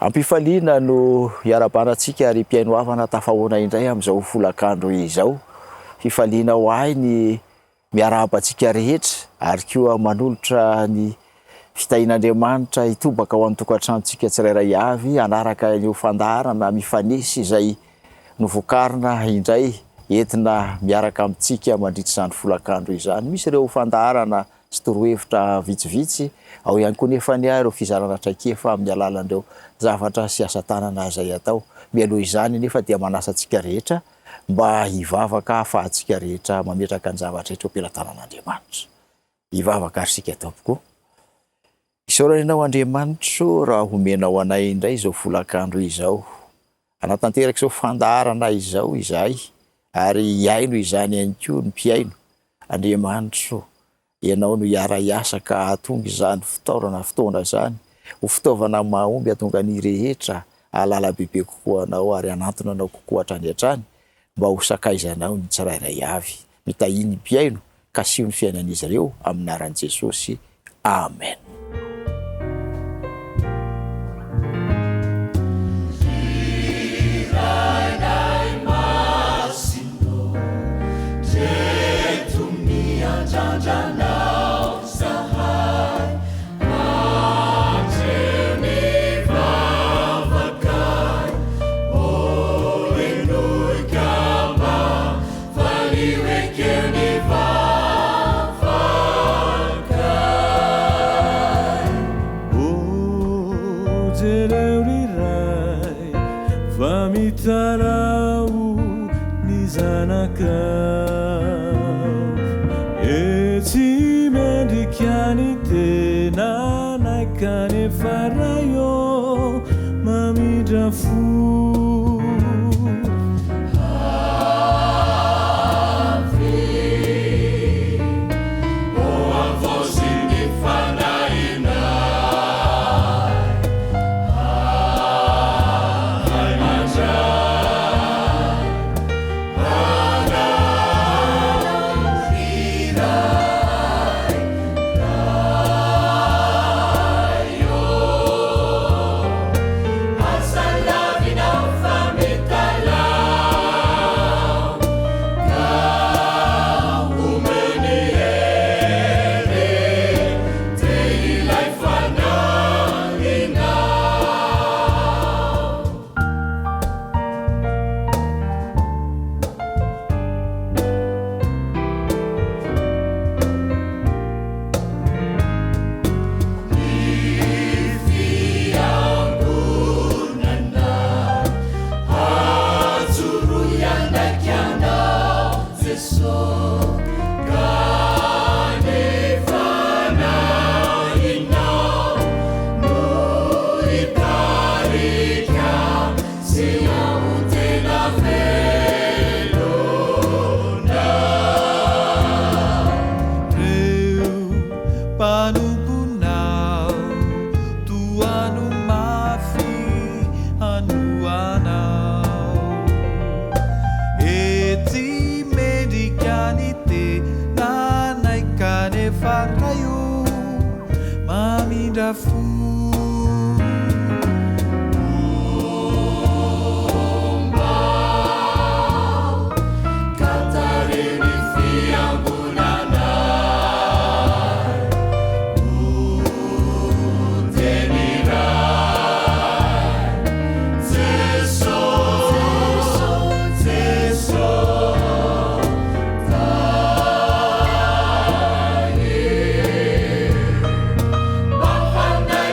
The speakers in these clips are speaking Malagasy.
Ampifaliana no iarabanantsika ary mpiainoavana tafahoana indray amin'izao folakandro izao. Fifaliana ho ahy ny miarabantsika rehetra ary koa manolotra ny fitahin'Andriamanitra hitobaka ao amin'ny tokantranontsika tsirairay avy anaraka io fandaharana mifanesy izay novokarina indray entina miaraka amintsika mandritra izany folakandro izany. Misy ireo fandaharana sy torohevitra vitsivitsy, ao ihany koa nefa ny ireo fizarana traikefa amin'ny alalan'ireo zavatra sy asa tanana izay atao. Mialoha izany nefa dia manasa antsika rehetra mba hivavaka ahafahantsika rehetra mametraka ny zavatra rehetra am-pelatanan'Andriamanitra. Hivavaka ary sika tompoko. Isaorana ianao Andriamanitro raha homenao anay indray izao folakandro izao. Anatanteraka izao fandaharana izao izahay ary hiaino izany ihany koa ny mpiaino. Andriamanitro, ianao no hiara-hiasa ka hahatonga izany fotoana izany ho fitaovana mahomby hahatonga ny rehetra ahalala bebe kokoa anao ary hanantona anao kokoa hatrany hatrany mba ho sakaizanao ny tsirairay avy. Mitahiny mpiaino ka sio ny fiainan'izy ireo amin'ny anaran'i Jesosy. Amen.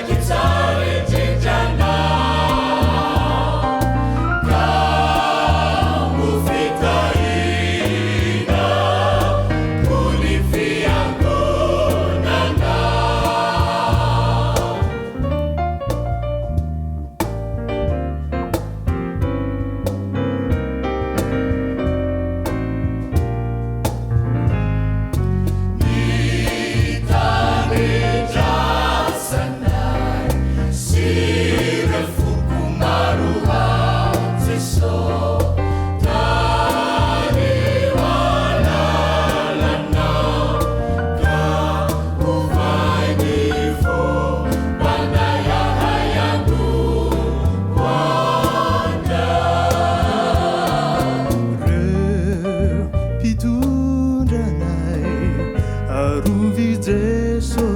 Kita aruvijeso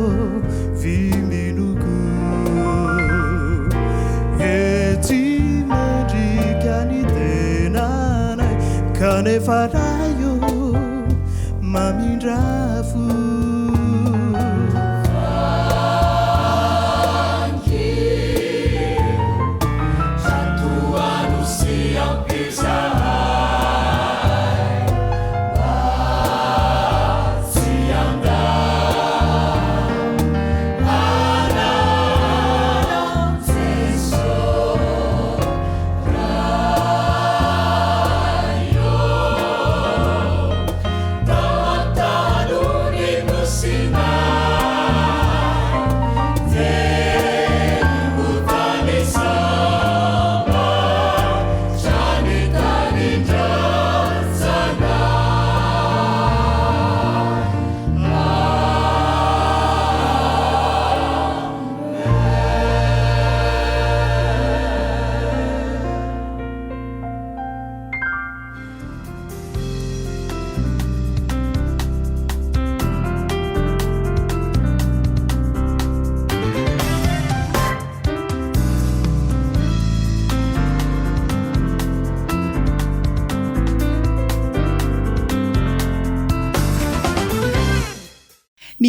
viminuku eti medrikani denanai kanefarayo mamindrafu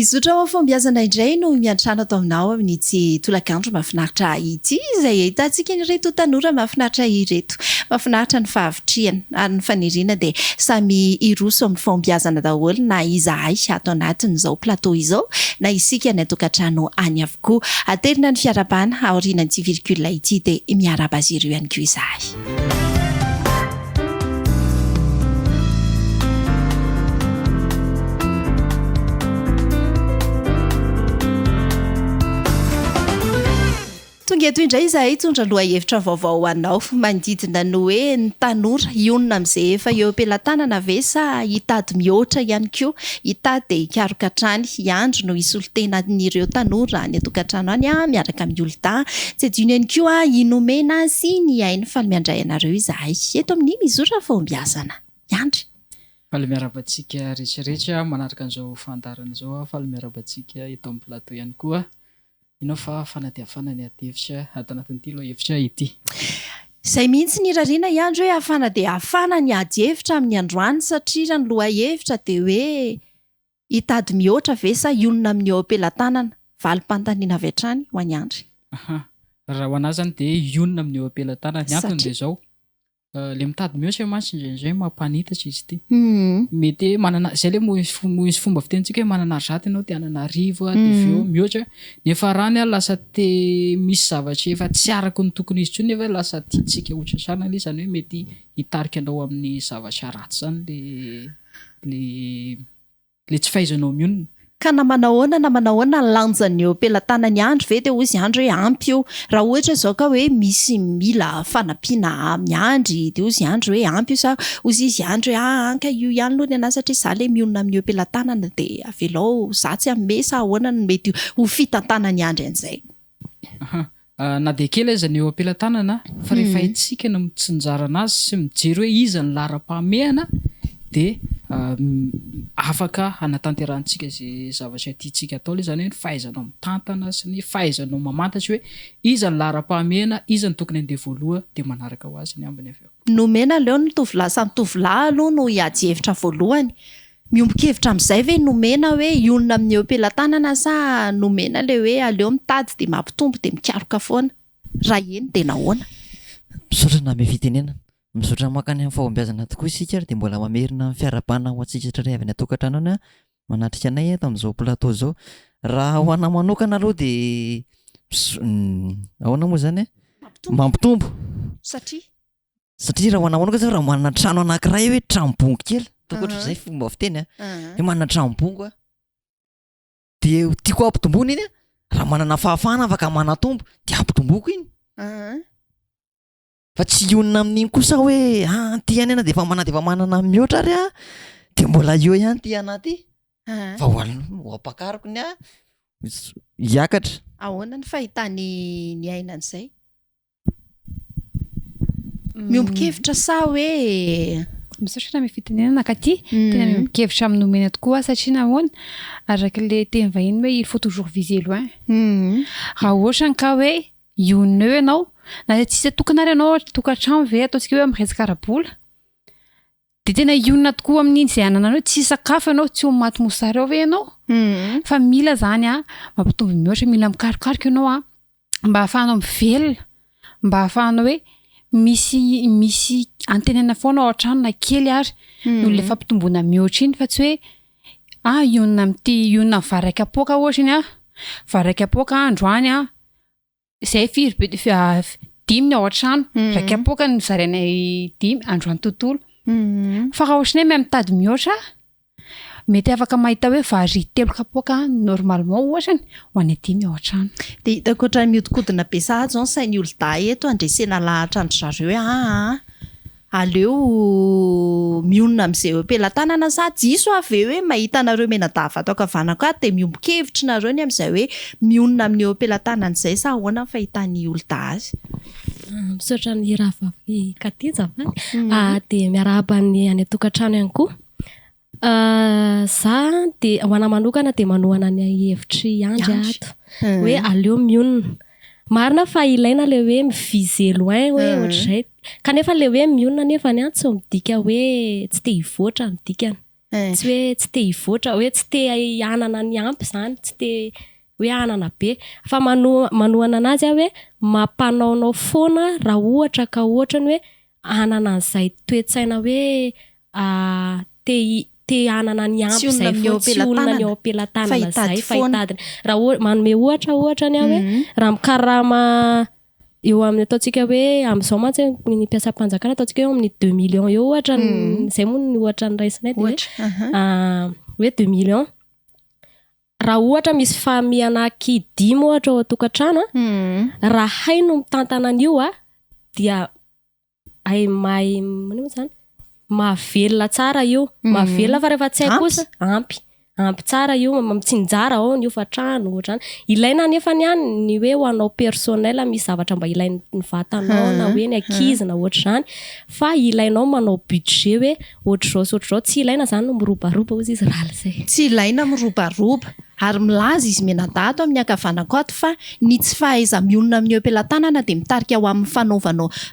mizotra ao fombiazana indray no miantrano atao aminao amin'ity tolakandro mahafinaritra ity izay ahitantsika ireto tanora mahafinaritra ireto mahafinaritra ny fahavitriana ary ny faniriana dia samy iroso amin'ny fombiazana daholo na izahay ato anatin'izao plateau izao na isika ny atokantrano any avokoa aterina ny fiarabana aorianan'ity virgule ity dia miaraba azy ireo ihany koa izahay. tonga eto indray izahay tondra loha hevitra vaovao anao manodidina ny hoe ny tanora ionona amin'izay efa eo am-pelantanana ve sa hitady mihoatra ihany koa hitady dia hikaroka hatrany hiandro no isolitenan'ireo tanora ny atokantrano any miaraka miolita tsy adino ihany koa inomena sy ny hainy faly miandray anareo izahay eto amin'iny izora fombiazana iandry faly miarabantsika rehetrarehetra manaraka an'izao fandarana izao faly miarabantsika eto amin'ny plateau ihany koa inao fa fanadiafana ny atevitra ato anatin'ity loha hevitra ity izay mihitsy ny rariana iandro hoe afana dia afana ny ady hevitra amin'ny androany satria raha ny loha hevitra dia hoe hitady mihoatra ve sa ionona amin'ny eo am-pelantanana valim-pantaniana avy hatrany ho any andry raha ho anazy zany dia ionona amin'ny eo am-pelantanana ny antony dia izao le mitady mihoatra mantsy indraindray mampanitatra izy ity mety manana izay le moisy fomba fitentsika hoe manana zaty ianao te hanana rivo dia veo mihoatra nefa rany lasa te misy zavatra efa tsy araka ny tokony izy tsony nefa lasa tiatsika otrasana le izany hoe mety hitarika anao amin'ny zavatra ratsy zany le tsy fahaizanao mionona ka na manahoana lanjan'ny eo am-pelantanany andro ve dia ozy andro hoe ampy io raha ohatra izao ka hoe misy mila fanampiana miandry dia ozy andro hoe ampy io sa ozy izy andro hoe anka io ihany aloha ny anazy satria za le mionona amin'ny eo am-pelantanana dia avelao za tsy amme sa ahoana no mety ho fitantanany andry an'izay na dia kely aza ny eo am-pelantanana fa rehefa itsika no mitsinjarana azy sy mijery hoe iza ny lara-pahamehana dia afaka hanatanterantsika izay zavatra tiantsika atao le izany hoe ny fahaizanao mitantana sy ny fahaizanao mamantatra hoe iza ny lara-pahamehana iza ny tokony andeha voaloha dia manaraka ho azy ny ambiny avy eo nomena leo ny tovolahy samy tovolahy aloha no hiady hevitra voalohany miombon-kevitra amin'izay ve nomena hoe ionona amin'ny eo am-pelantanana sa nomena le hoe aleo mitady dia mampitombo dia mikaroka foana raha eny dia nahoana misaotra na mefitenena misaotra makany amin'ny fahombiazana tokoa isika ary dia mbola mamerina ny fiarabana ho antsika rehetraray avy ny atokantrano any manatrika anay eto amin'izao plateau izao raha ho ana manokana aloha dia ahoana moa zany mampitombo satria raha ho ana manokana zao raha manana trano anankiray hoe trambongo kely tokoatra izay fomba fiteny hoe manana trambongo dia tiako ampitomboana iny raha manana fahafahana afaka manatombo dia ampitomboko iny fa tsy ionina amin'iny kosa hoe ty ihany ana dia efa manana mihoatra ary dia mbola eo ihany ty anaty fa ho ampakariko ny hiakatra ahoana ny fahitany ny ainan'izay miombon-kevitra sa hoe misaotra amin'ny fitenenana ka ty tena mikevitra amin'ny nomena tokoa satria nahoana araka le teny vahiny hoe il faut toujours viser loin. Raha ohatra ka hoe ionina eo ianao na tsisy atokana ary ianao tokantrano ve ataontsika hoe miresaka arabola de tena ionina tokoa amin'iny izay anana anao tsy sakafo ianao tsy maty mosary ao ve ianao fa mila zany mampitombo mihoatra mila mikarokaroka ianao mba ahafahanao mivelona mba ahafahanao hoe misy antenana foana ao an-trano na kely ary no le fampitomboana mihoatra iny fa tsy hoe ionina amin'ity ionina varaka apoka ohatra iny varaka apoka androany izay firy be dimy ao an-trano raiky apoka no zarainay dimy androany tontolo fa raha ohatra ny mitady mihoatra mety afaka mahita hoe vary telo kapoka normalement ohatra ho any dimy ao an-trano. Dia hitako ohatran'ny mihodinkodina be sahady zao ny sain'ny olon-da eto andresena lahatra andry zareo hoe aleo mionona amin'izay opelan-tanana sady jiso avy hoe mahita anareo menadava ato ankavanako ato dia miombo-kevitra nareo ny amin'izay hoe mionona amin'ny opelan-tanana izay sa ahoana ny fahitan'ny olon-da azy. Misaotra ny raha vavy Katiza dia miarahaba ny any tokantrano ihany koa. Za dia ho ana manokana dia manohana ny hevitry andry ato hoe aleo mionona. Marina fa ilaina le hoe miviser loin hoe ohatr'izay kanefa le hoe mionona nefa ny tsy midika hoe tsy te hivoatra midikany. Tsy hoe tsy te hivoatra hoe tsy te hanana ny ampy zany tsy te hoe hanana be fa manohana anazy hoe mampanaonao foana raha ohatra ka ohatra ny hoe hanana an'izay toe-tsaina hoe te hanana ny ampy izay tsy olona ny opelan-tanana izay fahitadiny raha manome ohatra ny hoe raha mikarama eo amin'ny ataontsika hoe amin'izao mantsy ny mpiasam-panjakana ataontsika hoe amin'ny 2 millions eo ohatra izay moa ny ohatra ny raisinay dia hoe 2 millions raha ohatra misy fahamiana kidimy ohatra ao tokantrano raha hay no mitantana an'io dia ay mahay manimo zany mahavelona tsara io mahavelona fa rehefa tsy hay kosa ampy tsara io mitsinjara ao ny ofatrano ohatrany ilaina nefa ny hoe ho anao personnel misy zavatra mba ilainy ny vatanao na hoe ny ankizy na ohatr'izany fa ilainao manao budget hoe ohatr'izao tsy ilaina zany no mirobaroba ozy izy raha izay tsy ilaina mirobaroba ary milaza izy menadato amin'ny ankavanako ato fa ny tsy fahaiza mionona amin'ny opelan-tanana dia mitarika ho amin'ny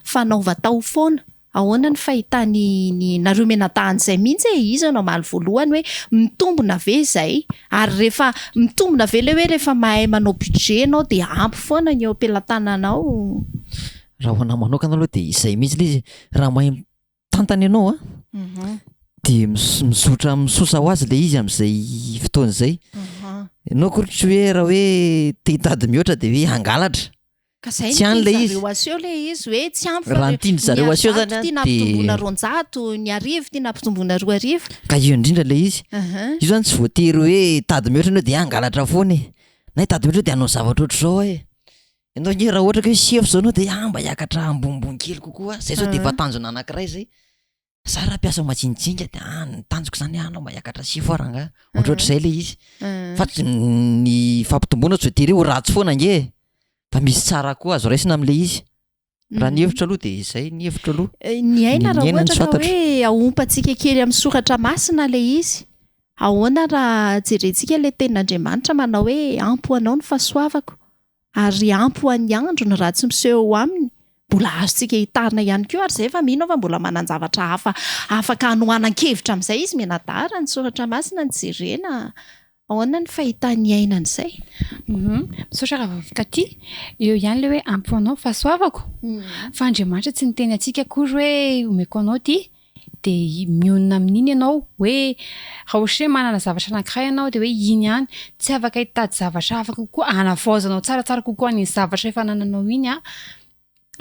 fanaova-tao foana. Ahoana ny fahitany nareo menadahany izay mihitsy izy anao maly voalohany hoe mitombona ve izay ary rehefa mitombona ve le hoe rehefa mahay manao budget anao dia ampy foana ny opelan-tananao. Raha ho anahy manokana aloha dia izay mihitsy ilay izy raha mahay tantana ianao dia mizotra misosa ho azy ilay izy amin'izay fotoana izay. Ianao koa tsy hoe raha hoe te hitady mihoatra dia hoe hangalatra. Tsy an'ilay izy aseo le izy hoe tsy ampy raha nytiany zareo aseo zany tiana ampitomboana 200 ny arivo tiana ampitomboana 2 arivo ka io indrindra ilay izy io zany tsy voatery hoe tady mihoatra ianao dia hangalatra foana na hitady mihoatra dia hanao zavatra ohatr'izao ianao ny raha ohatra ka hoe sefo zao ianao dia mba hiakatra ambonimbony kely kokoa zay zao dia efa tanjona anankiray zay za raha mpiasa majinijinga dia nitanjoko zany anao mba hiakatra sefo aranga ohatr'izay ilay izy fa ny fampitomboana tsy voatery ho ratsy foana nge fa misy tsara koa azo raisina amin'ilay izy raha ny hevitra aloha dia izay ny hevitra aloha ny aina raha ohatra ka hoe aompatsika kely amin'ny soratra masina ilay izy ahoana raha jerentsika ilay tenin'Andriamanitra manao hoe ampy anao ny fahasoavako ary ampy an'ny andro ny raha tsy miseho aminy mbola azontsika hitarina ihany koa ary izay fa mino fa mbola manan-javatra hafa afaka hanohanan-kevitra amin'izay izy menadara ny soratra masina ny jerena. Ahoana ny fahitany ainan'izay? Misaotra raha vavika ty eo ihany le hoe ampy anao fahasoavako fa Andriamanitra tsy niteny antsika akory hoe omeko anao ty dia mionona amin'iny ianao hoe raha ohatra hoe manana zavatra anankiray ianao dia hoe iny ihany tsy afaka hitady zavatra afaka kokoa hanavaozanao tsaratsara kokoa ny zavatra efa nananao iny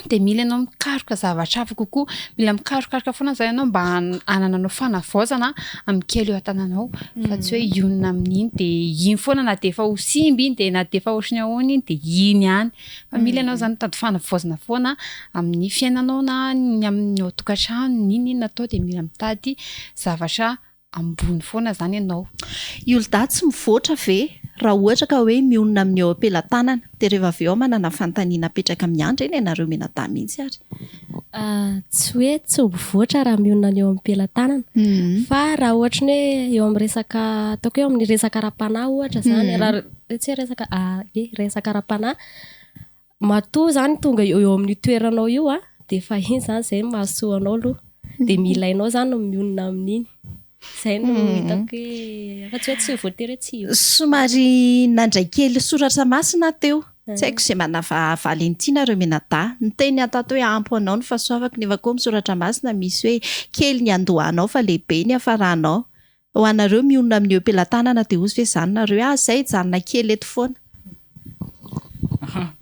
dia mila ianao mikaroka zavatra hafa kokoa mila mikarokaroka foana zay ianao mba hanananao fanavaozana amin'ny kely eo an-tananao fa tsy hoe ionona amin'iny dia iny foana na dia efa ho simby iny dia na dia efa ohatrany ahoana iny dia iny ihany fa mila ianao zany mitady fanavaozana foana amin'ny fiainanao na amin'ny ao tokantrano iny natao dia mila mitady zavatra ambony foana zany ianao. Olon-da tsy mivoatra ve raha ohatra ka hoe mionona amin'ny opelan-tanana dia rehefa avy eo manana fanontaniana apetraka amin'ny andra eny ianareo menadaha mihitsy ary Tsy hoe tsy ovoatra raha mionona ny eo amin'ny pelantanana fa raha ohatra ny hoe eo amin'ny resaka ataoko eo amin'ny resaka ara-panahy ohatra zany raha tsy resaka resaka ara-panahy matoa zany tonga eo amin'ny toeranao io de fa iny zany zay mahasoa anao aloha de milainao zany no mionona amin'iny zay no hitako hoe afa-tsy hoe tsy voatery tsy io somary nandray kely soratra masina teo tsy haiko izay manava valentina reo menada ny teny atato hoe ampo anao ny fahasoavako nefa koa misoratra masina misy hoe kely ny andohanao fa lehibe ny afaranao ho anareo mionona amin'ny eo pelantanana de ozy ve zany nareo zay janona kely eto foana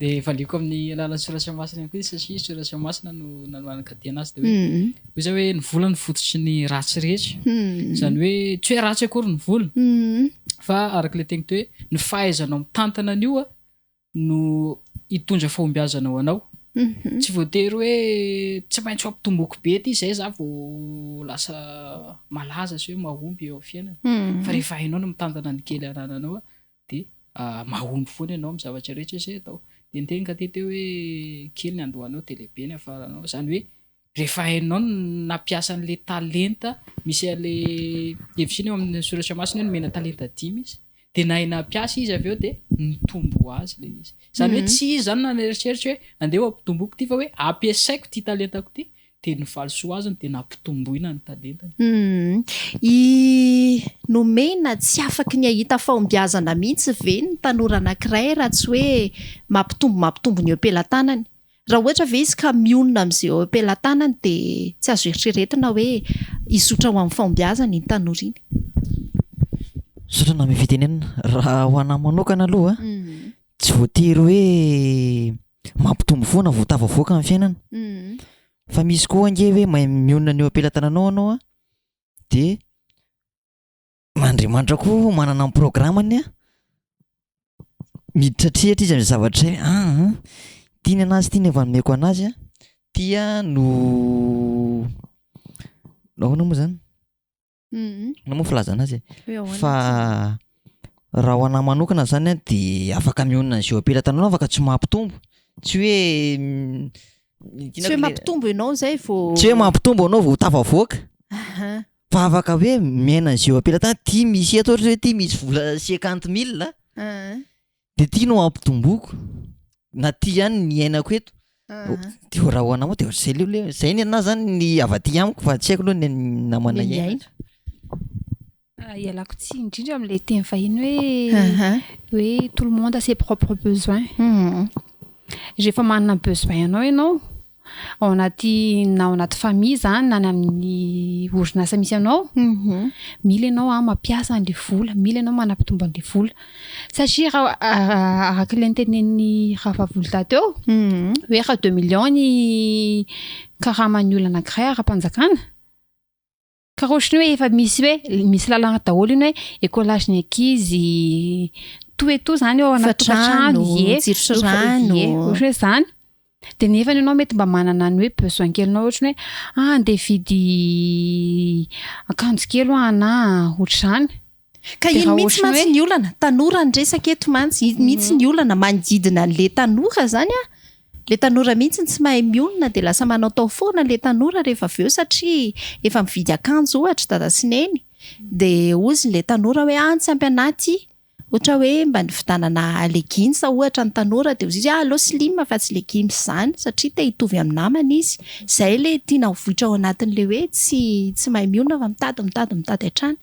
de valiko amin'ny alalan'ny soratra masina ihany koa izy satria soratra masina no nanoanakady anazy de hoe ozy hoe ny vola ny fototry ny ratsy rehetra zany hoe tsy hoe ratsy akory ny vola fa arak'ilay tegna to hoe ny fahaizanao mitantana an'io no hitondra fahombiazana ho anao tsy voatery hoe tsy maintsy hampitomboky be ty zay za vao lasa malaza sy hoe mahomby eo amin'ny fiainana fa rehefa hainao no mitantana ny kely anananao de mahomby foana ianao amin'ny zavatra rehetra izay atao de ny teny ka ty teo hoe kely ny andohanao de lehibe ny afaranao zany hoe rehefa hainao nampiasa an'le talenta misy an'le hevitsiny eo amin'ny soratra masina hoe nomena talenta 10 izy de na haina ampiasa izy avy eo de mitombo azy le izy zany hoe tsy izy zany naneritreritry hoe andeha ampitomboiko ty fa hoe ampiasaiko ty talentako ty de ny valosoa azony de nampitomboina ny talentany nomena tsy afaky ny ahita fahombiazana mihitsy ve ny tanora anankiray raha tsy hoe mampitombo ny eo pelantanany raha ohatra ve izy ka mionona amin'izay eo pelantanany de tsy azo eritreretina hoe isotra ho amin'ny fahombiazana iny tanora iny sotrana mifitenenana raha ho anahy manokana aloha tsy voatery hoe mampitombo foana voatavavoaka amin'ny fiainana fa misy koa ange hoe mionona ny eo am-pelantananao anao de mandriamanitra koa manana ny programmany miditratrehitra izy amin'ny zavatra tiany anazy tiany avy anomeko anazy tia no nahoana moa zany na moa filaza anazy fa raha ho anahy manokana zany de afaka mionona ny eo am-pelantananao afaka tsy mampitombo tsy hoe mampitombo ianao zay vao tsy hoe mampitombo anao vao tafavoaka fa afaka hoe miaina ny eo am-pelantana ty misy eto ohatra hoe ty misy vola 50 000 de ty no mampitomboako na ty ihany ny ainako eto de raha ho anahy moa de zay le zay ny anahy zany ny avaty amiko fa tsy haiko aloha ny namana iaina ialako tsy indrindra amin'ilay teny vahiny hoe tout le monde a ses propres besoins rehefa manana besoin ianao ao anaty famille zany na amin'ny orinasa misy anao mila ianao mampiasa an'le vola mila ianao manampitombo an'le vola satria arak'ilay nytenen'ny Ravavoly tateo hoe raha 2 millions ny karaman'ny olona anankiray ara-panjakana ka ohatrany hoe efa misy lalana daholo iny hoe écolage ny ankizy tout et tout zany ao anaty tokantrano jirosirano ohatra zany de nefa ianao mety mba manana ny hoe besoin kelinao ohatra hoe andeha vidy akanjo kely ana ohatr'izany ka iny mihitsy mantsy ny olana tanora nresaka eto mantsy mihitsy ny olana manodidina an'le tanora zany le tanora mihitsy tsy mahay mionona de lasa manao tao foana le tanora rehefa avy eo satria efa mividy akanjo ohatra dada sy neny de ozy le tanora hoe tsy ampy anaty ohatra hoe mba nividanana leginsa ohatra ny tanora de ozy izy allo slim fa tsy legims zany satria te hitovy amin'ny namana izy zay le tiana vohitra ao anatin'le hoe tsy mahay mionona fa mitady hatrany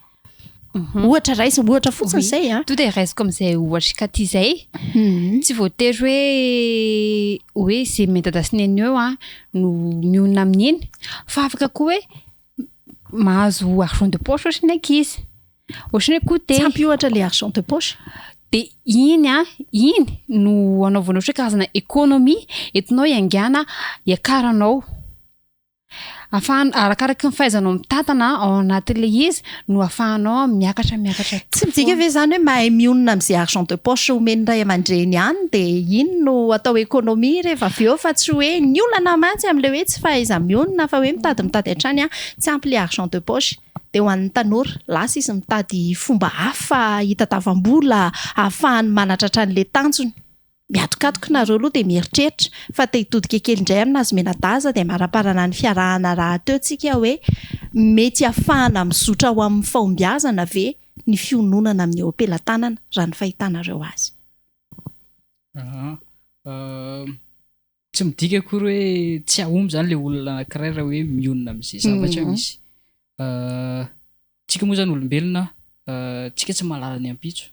ohatra raisy ohatra fotsiny zay tout est reste comme zay ohatra ka ty zay tsy voatery hoe zay metadasiny eo no mionona amin'iny fa afaka koa hoe mahazo argent de poche ohatry ny ankizy ohatry ny côté tsy ampy ohatra le argent de poche de iny no anaovanao ohatra karazana économie entinao iangana iakaranao arakaraka ny fahaizanao mitantana ao anatin'le izy no afahanao miakatra tsy midika ve zany hoe mahay mionona amin'izay argent de poche omeny ray aman-dreny ihany de iny no atao économie rehefa avy eo fa tsy hoe ny olana mantsy amin'le hoe tsy fahaiza mionona fa hoe mitady hatrany tsy ampy le argent de poche de ho an'ny tanora lasa izy mitady fomba hafa hitadavam-bola ahafahany manatra hatrany le tanjony miatokatoka nareo aloha dia mieritreritra fa te hitodika kely indray aminazy menadaza dia maraparana ny fiarahana raha teo tsika hoe mety ahafahana mizotra ho amin'ny fahombiazana ve ny fiononana amin'ny eo ampelantanana raha ny fahitanareo azy. Tsy midika akory hoe tsy ahomby zany le olona anankiray raha hoe mionona amin'izay zavatra misy. Tsika moa zany olombelona tsika tsy mahalala ny ampitso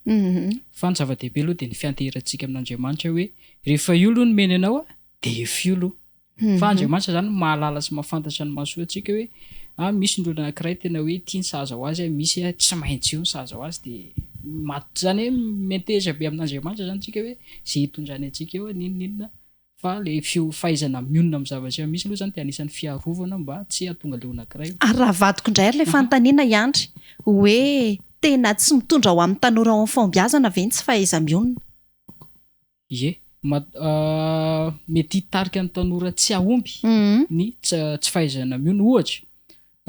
fa ny zava-dehibe aloha dia ny fianterantsika amin'Andriamanitra hoe rehefa io aloha no meny anao dia efa io aloha fa Andriamanitra zany mahalala sy mahafantatra ny mahasoa antsika hoe misy ny olona anankiray tena hoe tia ny sahaza ho azy misy tsy maintsy io ny sahaza ho azy dia zany hoe menteza be amin'Andriamanitra zany tsika hoe zay hitondrany antsika eo ninonina fa le fahaizana mionona amin'ny zavatra misy aloha zany dia anisan'ny fiarovana mba tsy hahatonga le olonankiray. Ary raha vadiko indray ary le fanontaniana iandry hoe tena tsy mitondra ho amin'ny tanora ao amin'ny fahombiazana ve tsy fahaiza mionona? Ie, mety hitarika ny tanora tsy ahomby ny tsy fahaizana mionona ohatra.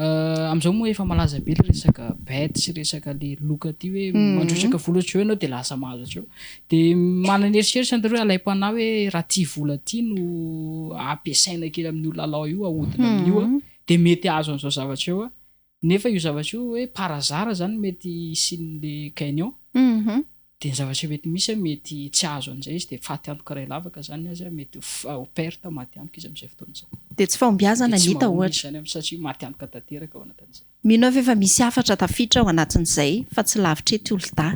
Amin'izao moa efa malaza be le resaka bety sy resaka le loka ty hoe mandrotsaka vola ohatry hoe ianao dia lasa mahazatra eo. Dia manana eritreritra ny hoe alaim-panahy hoe raha ty vola ty no ampiasaina kely amin'io lalao io ahodina amin'io dia mety azo an'izao zavatra eo nefa io zavatra io hoe parazara zany mety isin'le gagnant dia ny zavatra mety misy mety tsy azo an'izay izy dia faty antoka ray lavaka zany azy mety ho perte maty antoka izy amin'izay fotoana izay. Dia tsy fahombiazana ny hita ohatra satria maty antoka tanteraka ao anatin'izay. Mino aho efa misy hafatra tafiditra ao anatin'izay fa tsy lavitra ety olon-da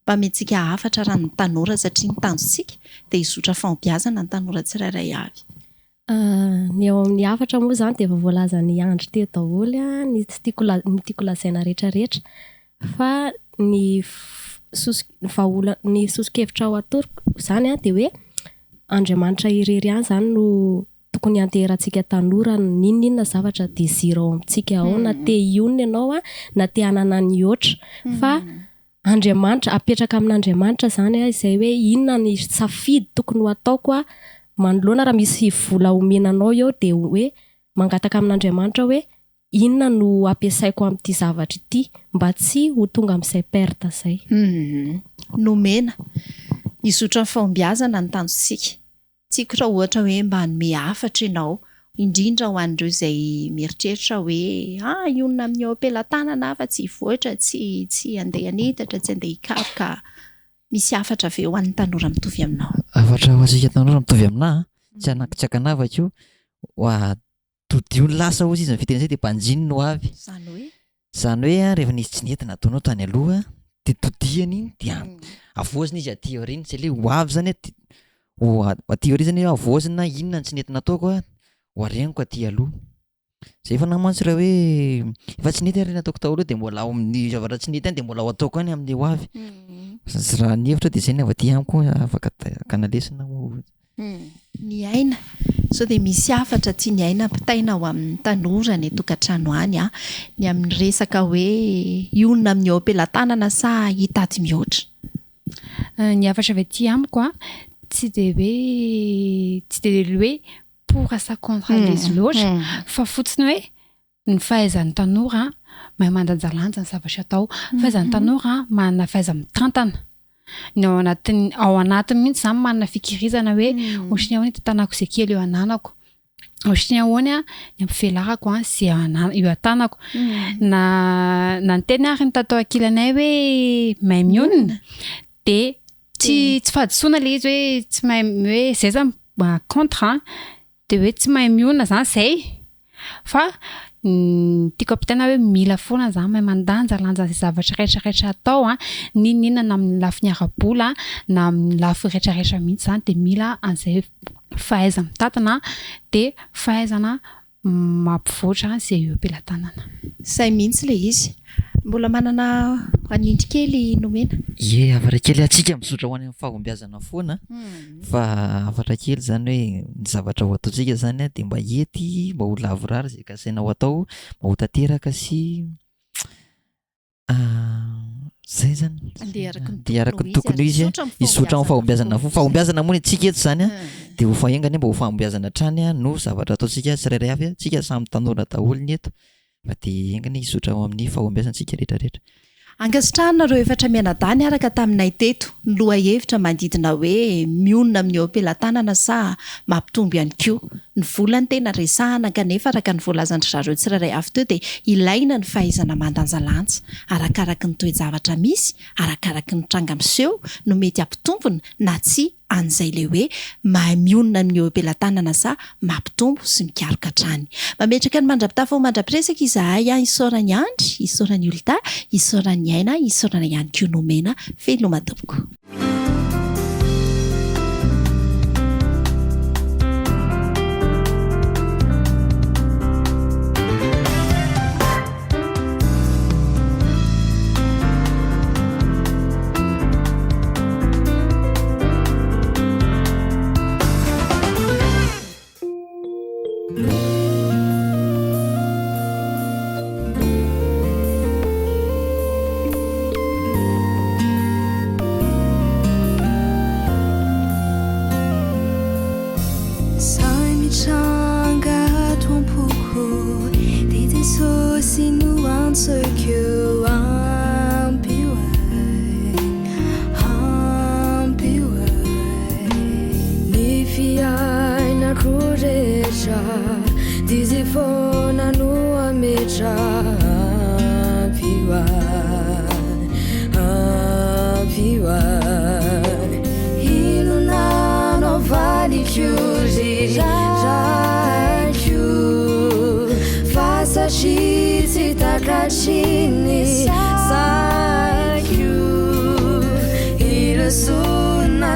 mba mentsika hafatra raha ny tanora satria ny tanjontsika dia hizotra fahombiazana ny tanora tsirairay avy. Ny ao amin'ny hafatra moa zany dia efa voalaza ny andro teo daholo ny tiako lazaina rehetrarehetra fa ny sosokevitra ao atoroko zany dia hoe Andriamanitra irery ihany zany no tokony hanterantsika tanora ninona zavatra desira ao amintsika ao na te ionona ianao na te hanana ny oatra fa Andriamanitra apetraka amin'Andriamanitra zany izay hoe inona ny safidy tokony ho ataoko manoloana raha misy vola omenanao eo dia hoe mangataka amin'Andriamanitra hoe inona no ampiasaiko amin'ity zavatra ity mba tsy ho tonga amin'izay perte izay. Nomena hizotra ny fahombiazana ny tanjontsika. Tsika raha ohatra hoe mba hanome hafatra ianao indrindra ho an'ireo izay mieritreritra hoe ionona amin'ny eo ampelantanana fa tsy voatra tsy andeha hanitatra tsy andeha hikaroka misy hafatra ve ho an'ny tanora mitovy aminao? Hafatra ho antsika tanora mitovy aminahy tsy anakitraka anavaka io todio ny lasa ozy izy ny fiteny izay dia mpanjiny no avy zany hoe rehefa nisy tsy nentina ataonao tany aloha dia todiany iny dia avoazina izy aty aoriana izay le ho avy zany aty aoriana zany avoazina inona ny tsy nentina ataoko ho areniko aty aloha zay efa namantsy raha hoe efa tsy nety ary nataoko tao aloha dia mbola ao amin'ny zavatra tsy nety any dia mbola ho ataoko any amin'ny ho avy raha ny hevitra dia izay ny avaty amiko afaka kanalesina ny aina sao dia misy hafatra tia ny aina mpitaina ho amin'ny tanora ny tokantrano any ny amin'ny resaka hoe ionona amin'ny eo ampelantanana sa hitady mihoatra. Ny hafatra avy amiko tsy dia hoe pour à sa contre les loatra fa fotsiny hoe ny fahaizan'ny tanora mahay mandanjalanja ny zavatra atao fahaizan'ny tanora manana fahaiza mitantana ao anatiny mihitsy zany manana fikirizana hoe ohatriny ahoana tanako izay kely eo ananako ohatriny ahoana ny ampifelarako izay eo atanako na ny teny ary ny tatao ankilanay hoe mahay mionona dia tsy fahadisoana le izy hoe tsy mahay hoe zay zany contre dia hoe tsy mahay mionona zany zay fa tiako ampitaina hoe mila foana zany mahay mandanjalanja izay zavatra rehetrarehetra atao ninona na amin'ny lafiny ara-bola na amin'ny lafy rehetrarehetra mihitsy zany dia mila an'izay fahaiza mitantana dia fahaizana mampivoatra izay eo ampelantanana. Say mihitsy le izy. Mbola manana anindry kely nomena? Ie, afatra kely atsika mizotra ho any amin'ny fahombiazana foana fa afatra kely zany hoe ny zavatra ho ataontsika zany dia mba hety mba ho lavorary izay kasaina ho atao mba ho tanteraka sy zay zany dia araka ny tokony izy hizotra amin'ny fahombiazana fahombiazana moa ny atsika eto zany dia ho fahaingany mba ho fahombiazana hatrany no zavatra ataontsika tsirairay avy tsika samy tanora daholo ny eto mba dia engany hizotra amin'ny fahombiazantsika rehetrarehetra. Angasitranareo efatra mianadany araka taminay teto ny loha hevitra mandidina hoe mionona amin'ny eo am-pelantanana sa mampitombo ihany koa ny volany tena resahana kanefa araka ny voalazandry zareo tsirairay avy teo dia ilaina ny fahaizana mandanjalanja arakaraky ny toe-javatra misy arakaraky ny tranga miseho no mety ampitombona na tsy an'izay le hoe mionona amin'ny eo am-pelantanana sa mampitombo sy mikaroka trany. Mametraka ny mandrapitafa ho mandrapiresaka izahay isaorany andry isaorany olta isaorany aina isaorana ihany koa nomena felomadoboko.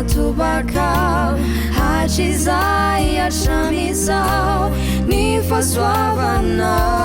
Tubakau hachizai achamizau ni faswavano.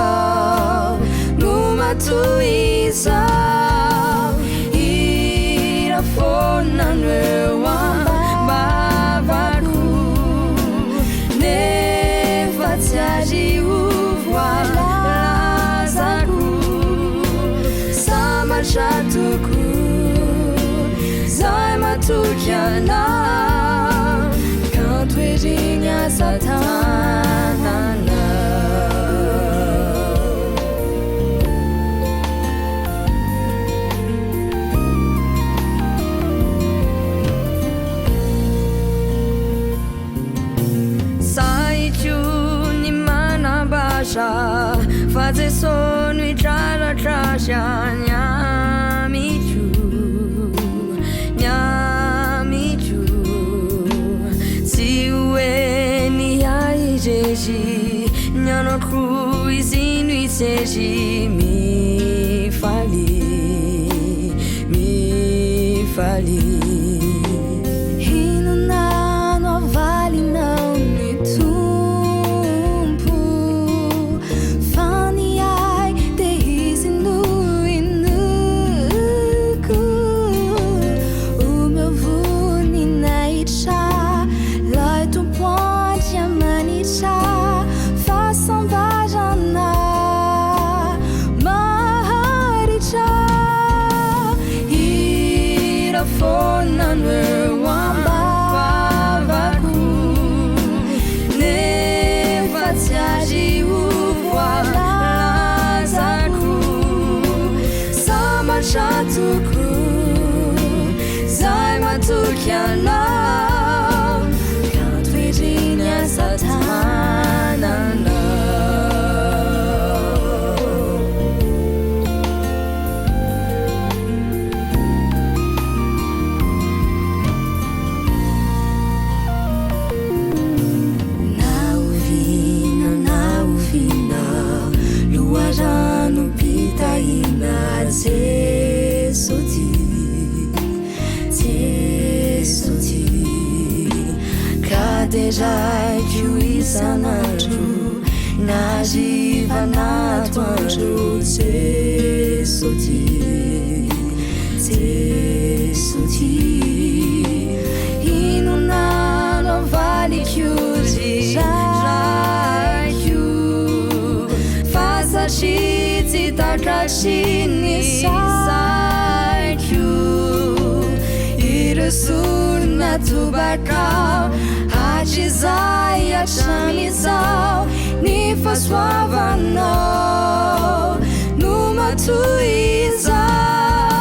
说完了，怒马吐一遭。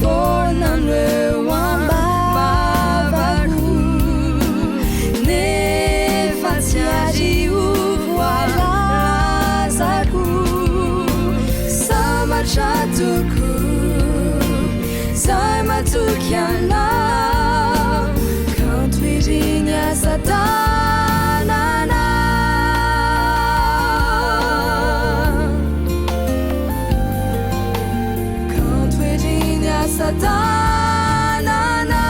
fonaneoambavako nefa tsy ario voalazako samatra toko zay matoky anao kanto iriny asa tanana kanto iriny asa tanana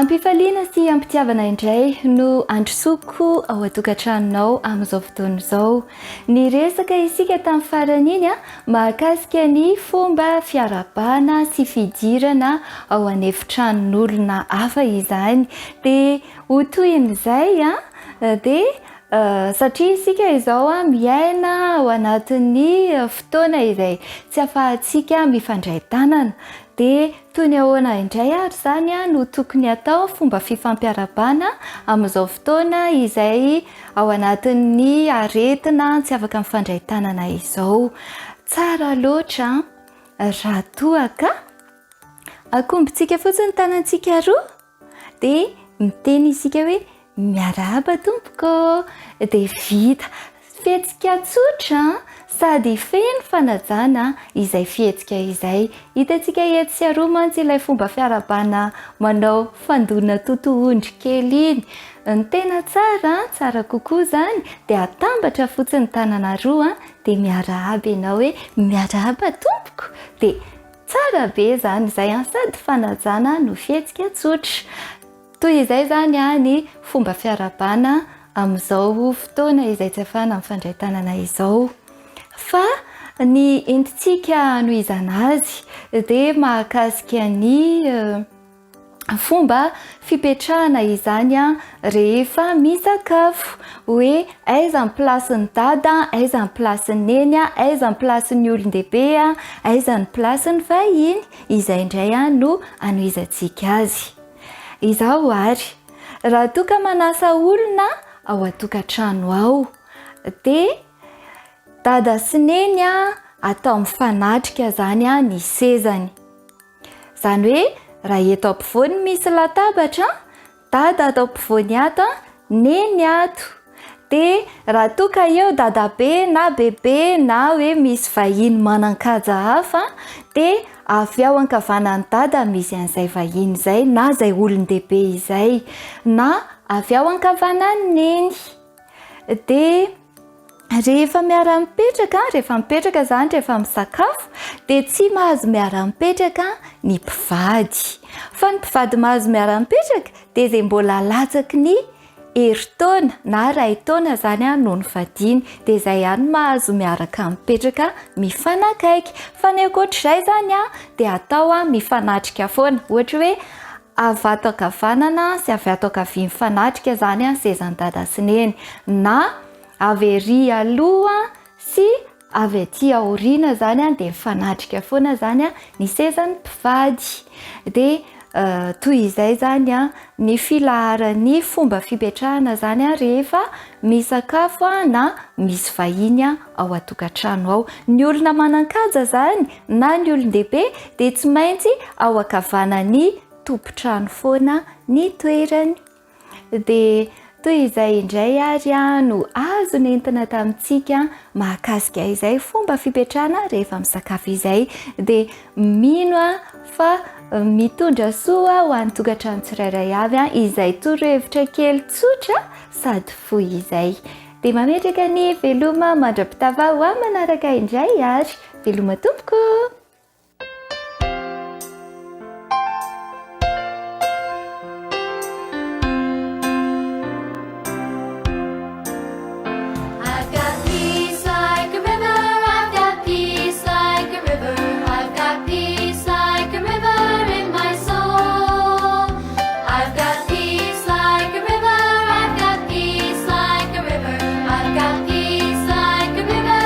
ampifaliana sy ampitiavana indray no androsoko ao atokantranonao amin'izao fotoana izao ny resaka isika tamin'ny farany iny a mahakasika ny fomba fiarabana sy fidirana ao anefitranon'olona hafa izany dia ho toin'izay a dia satria isika izao a miaina ao anatin'ny fotoana izay tsy afahantsika mifandray tanana dia toy ny ahoana indray ary zany a no tokony atao fomba fifampiarabana amin'izao fotoana izay ao anatin'ny aretina tsy afaka mifandray tanana izao tsara loatra raha toaka akombontsika fotsiny tanantsika roa dia miteny isika hoe miarahaba tompoko dia vita fihetsika tsotra sady feno fanajana izay fihetsika izay hitantsika etsy sy aroa mantsy ilay fomba fiarabana manao fandona totohondry kely iny ny tena tsara kokoa zany dia atambatra fotsiny tanana roa dia miarahaba ianao hoe miarahaba tompoko dia tsara be zany izay sady fanajana no fihetsika tsotra toy izay zany ny fomba fiarabana amin'izao fotoana izay tsy afahana mifandray tanana izao fa ny entintsika no izana azy dia mahakasika ny fomba fipetrahana izany rehefa misakafo hoe aiza ny plasin'ny dada aiza ny plasin'ny neny aiza ny plasin'ny olon-dehibe aiza ny plasin'ny vahiny izay indray no anohizantsika azy izao ary raha toka manasa olona ao atokantrano ao dia dada sy neny atao mifanatrika zany ny sezany zany hoe raha eto ampovoany misy latabatra dada atao ampovoany ato neny ato dia raha toka eo dadabe na bebe na hoe misy vahiny manan-kaja hafa dia avy ao ankavanan'ny dada misy an'izay vahiny izay na izay olon-dehibe izay na avy ao ankavanan'ny neny dia rehefa mipetraka zany rehefa misakafo dia tsy mahazo miara-mipetraka ny mpivady fa ny mpivady mahazo miara-mipetraka dia izay mbola latsaky ny herintaona na ray-taona zany no ny vadiany dia izay ihany mahazo miaraka mipetraka mifanakaiky fa ny ankoatr'izay zany dia atao mifanatrika foana ohatra hoe avy ato ankavanana sy avy ato ankavia mifanatrika zany sezan'ny dada sy neny na avy ery aloha sy avy aty aoriana zany dia mifanatrika foana zany ny sezan'ny mpivady dia toy izay zany ny filaharan'ny fomba fipetrahana zany rehefa misakafo na misy vahiny ao atokantrano ao ny olona manan-kaja zany na ny olon-dehibe dia tsy maintsy ao ankavanany tompontrano foana ny toerany dia toy izay indray ary no azo nentina tamintsika mahakasika izay fomba fipetrahana rehefa misakafo izay dia mino fa mitondra soa ho an'ny tokantrano tsirairay avy izay torohevitra kely tsotra sady fohy izay dia mametraka ny veloma mandra-pitava ho manaraka indray ary veloma tompoko. Like a river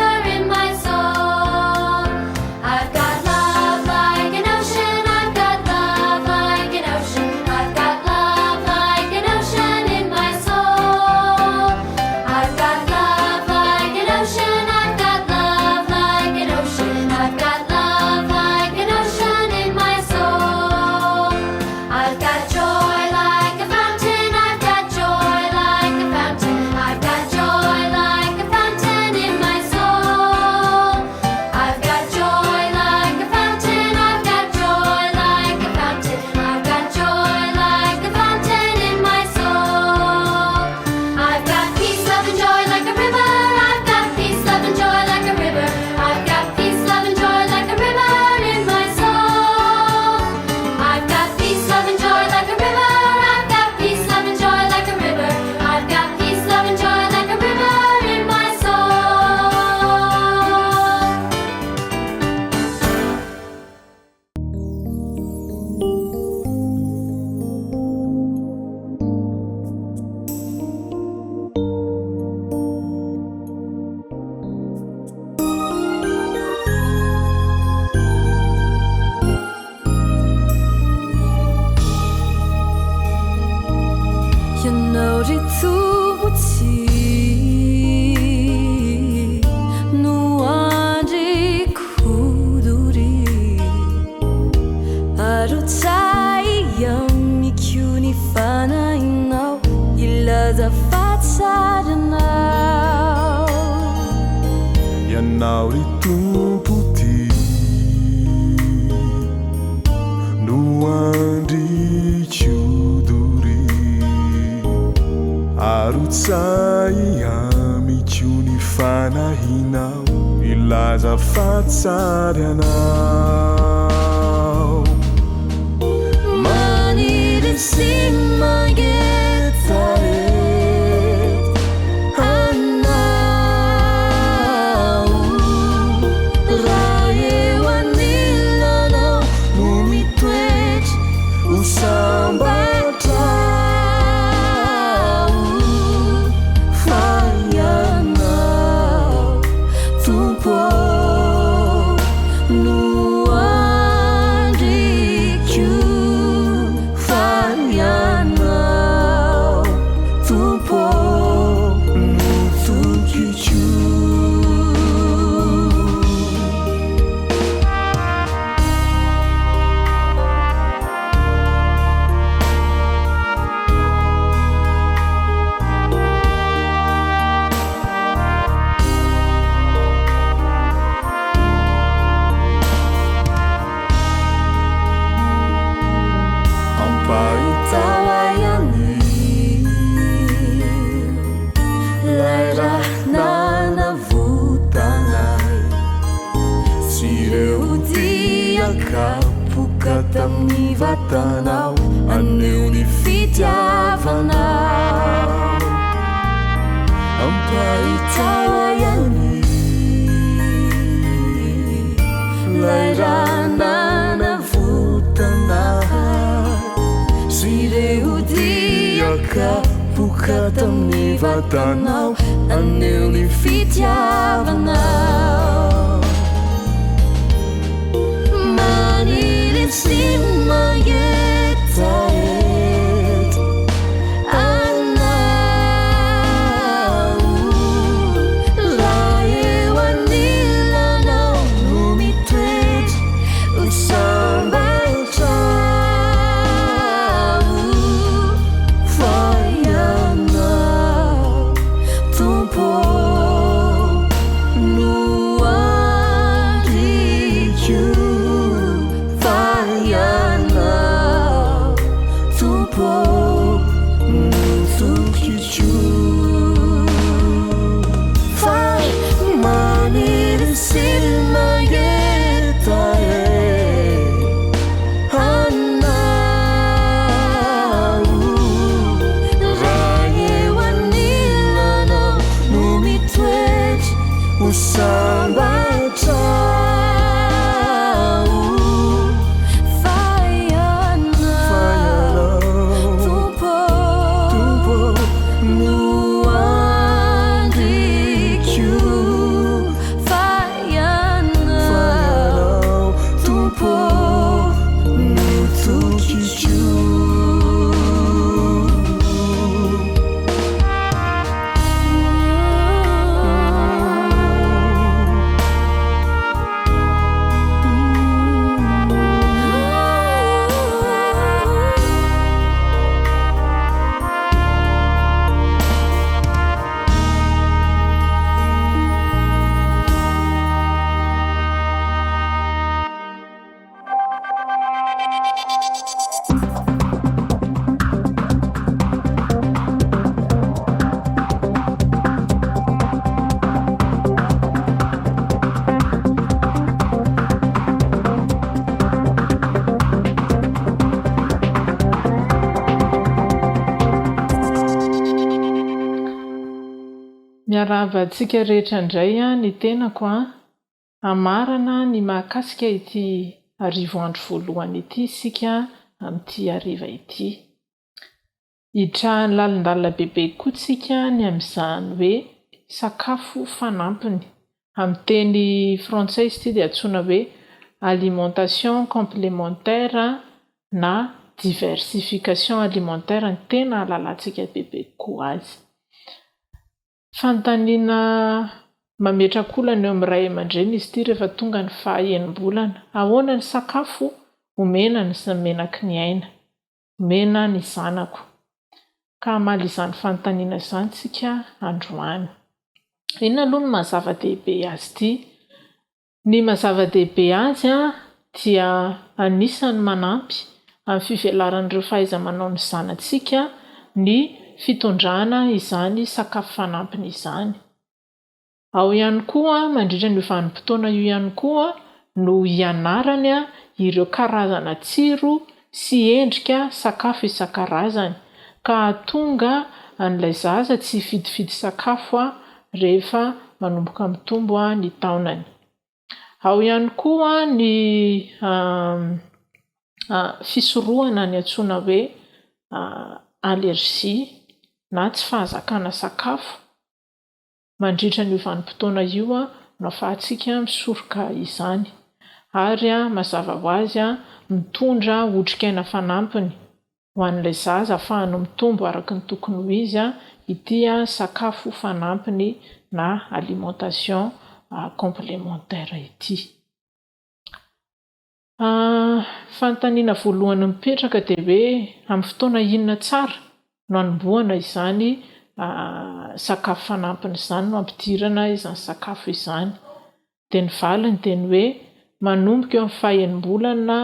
Ianao ry tompo ty no andrikiodory arotsay amiko ny fanahinao ilaza fatsary anao maniry sy mangeta vatanao aneo ny fitiavanao ampaitawayani lairanana votanao sireodiaka pokatamny vatanao aneo ny fitiavanao Sim magetaet anau laewanillanau numitret usambatau fayanau tumpo nuandikyu miaravatsika rehetra indray ny tenako amarana ny mahakasika ity arivo andro voalohany ity sika amin'ity hariva ity hitrahany lalindalina bebe kotsika ny amin'izany hoe sakafo fanampiny amin'ny teny frantsay ity dia antsoina hoe alimentation complémentaire na diversification alimentaire ny tena halalantsika bebe koa azy fantaniana mametrakolana eo amin'ny ray aman-dreny izy ity rehefa tonga ny fahaenimbolana. Ahoana ny sakafo omena ny menaky ny aina, omena ny zanako. Ka mali izany fantaniana izany tsika androany. Inona aloha ny mahazava-dehibe azy ity? Ny mahazava-dehibe azy dia anisany manampy amin'ny fivelaran'ireo fahaiza-manao ny zanantsika ny fitondrana izany sakafo fanampiny izany. Ao ihany koa mandritra ny vanim-potoana io ihany koa no ianarany ireo karazana tsiro sy endrika sakafo isan-karazany, ka tonga an'ilay zaza tsy hifidifidy sakafo rehefa manomboka mitombo ny taonany. Ao ihany koa ny fisorohana ny antsoina hoe allergie na tsy fahazakana sakafo. Mandritra ny vanim-potoana io no ahafahantsika misoroka izany, ary mazava ho azy mitondra otrikaina fanampiny ho an'ilay zaza ahafahany mitombo araka ny tokony ho izy ity sakafo fanampiny na alimentation complémentaire ity. Fantaniana voalohany mipetraka dia hoe amin'ny fotoana inona tsara no anombohana izany sakafo fanampiny izany, no ampidirana izany sakafo izany. Dia ny valiny dia ny hoe manomboka eo amin'ny fahaenimbolana,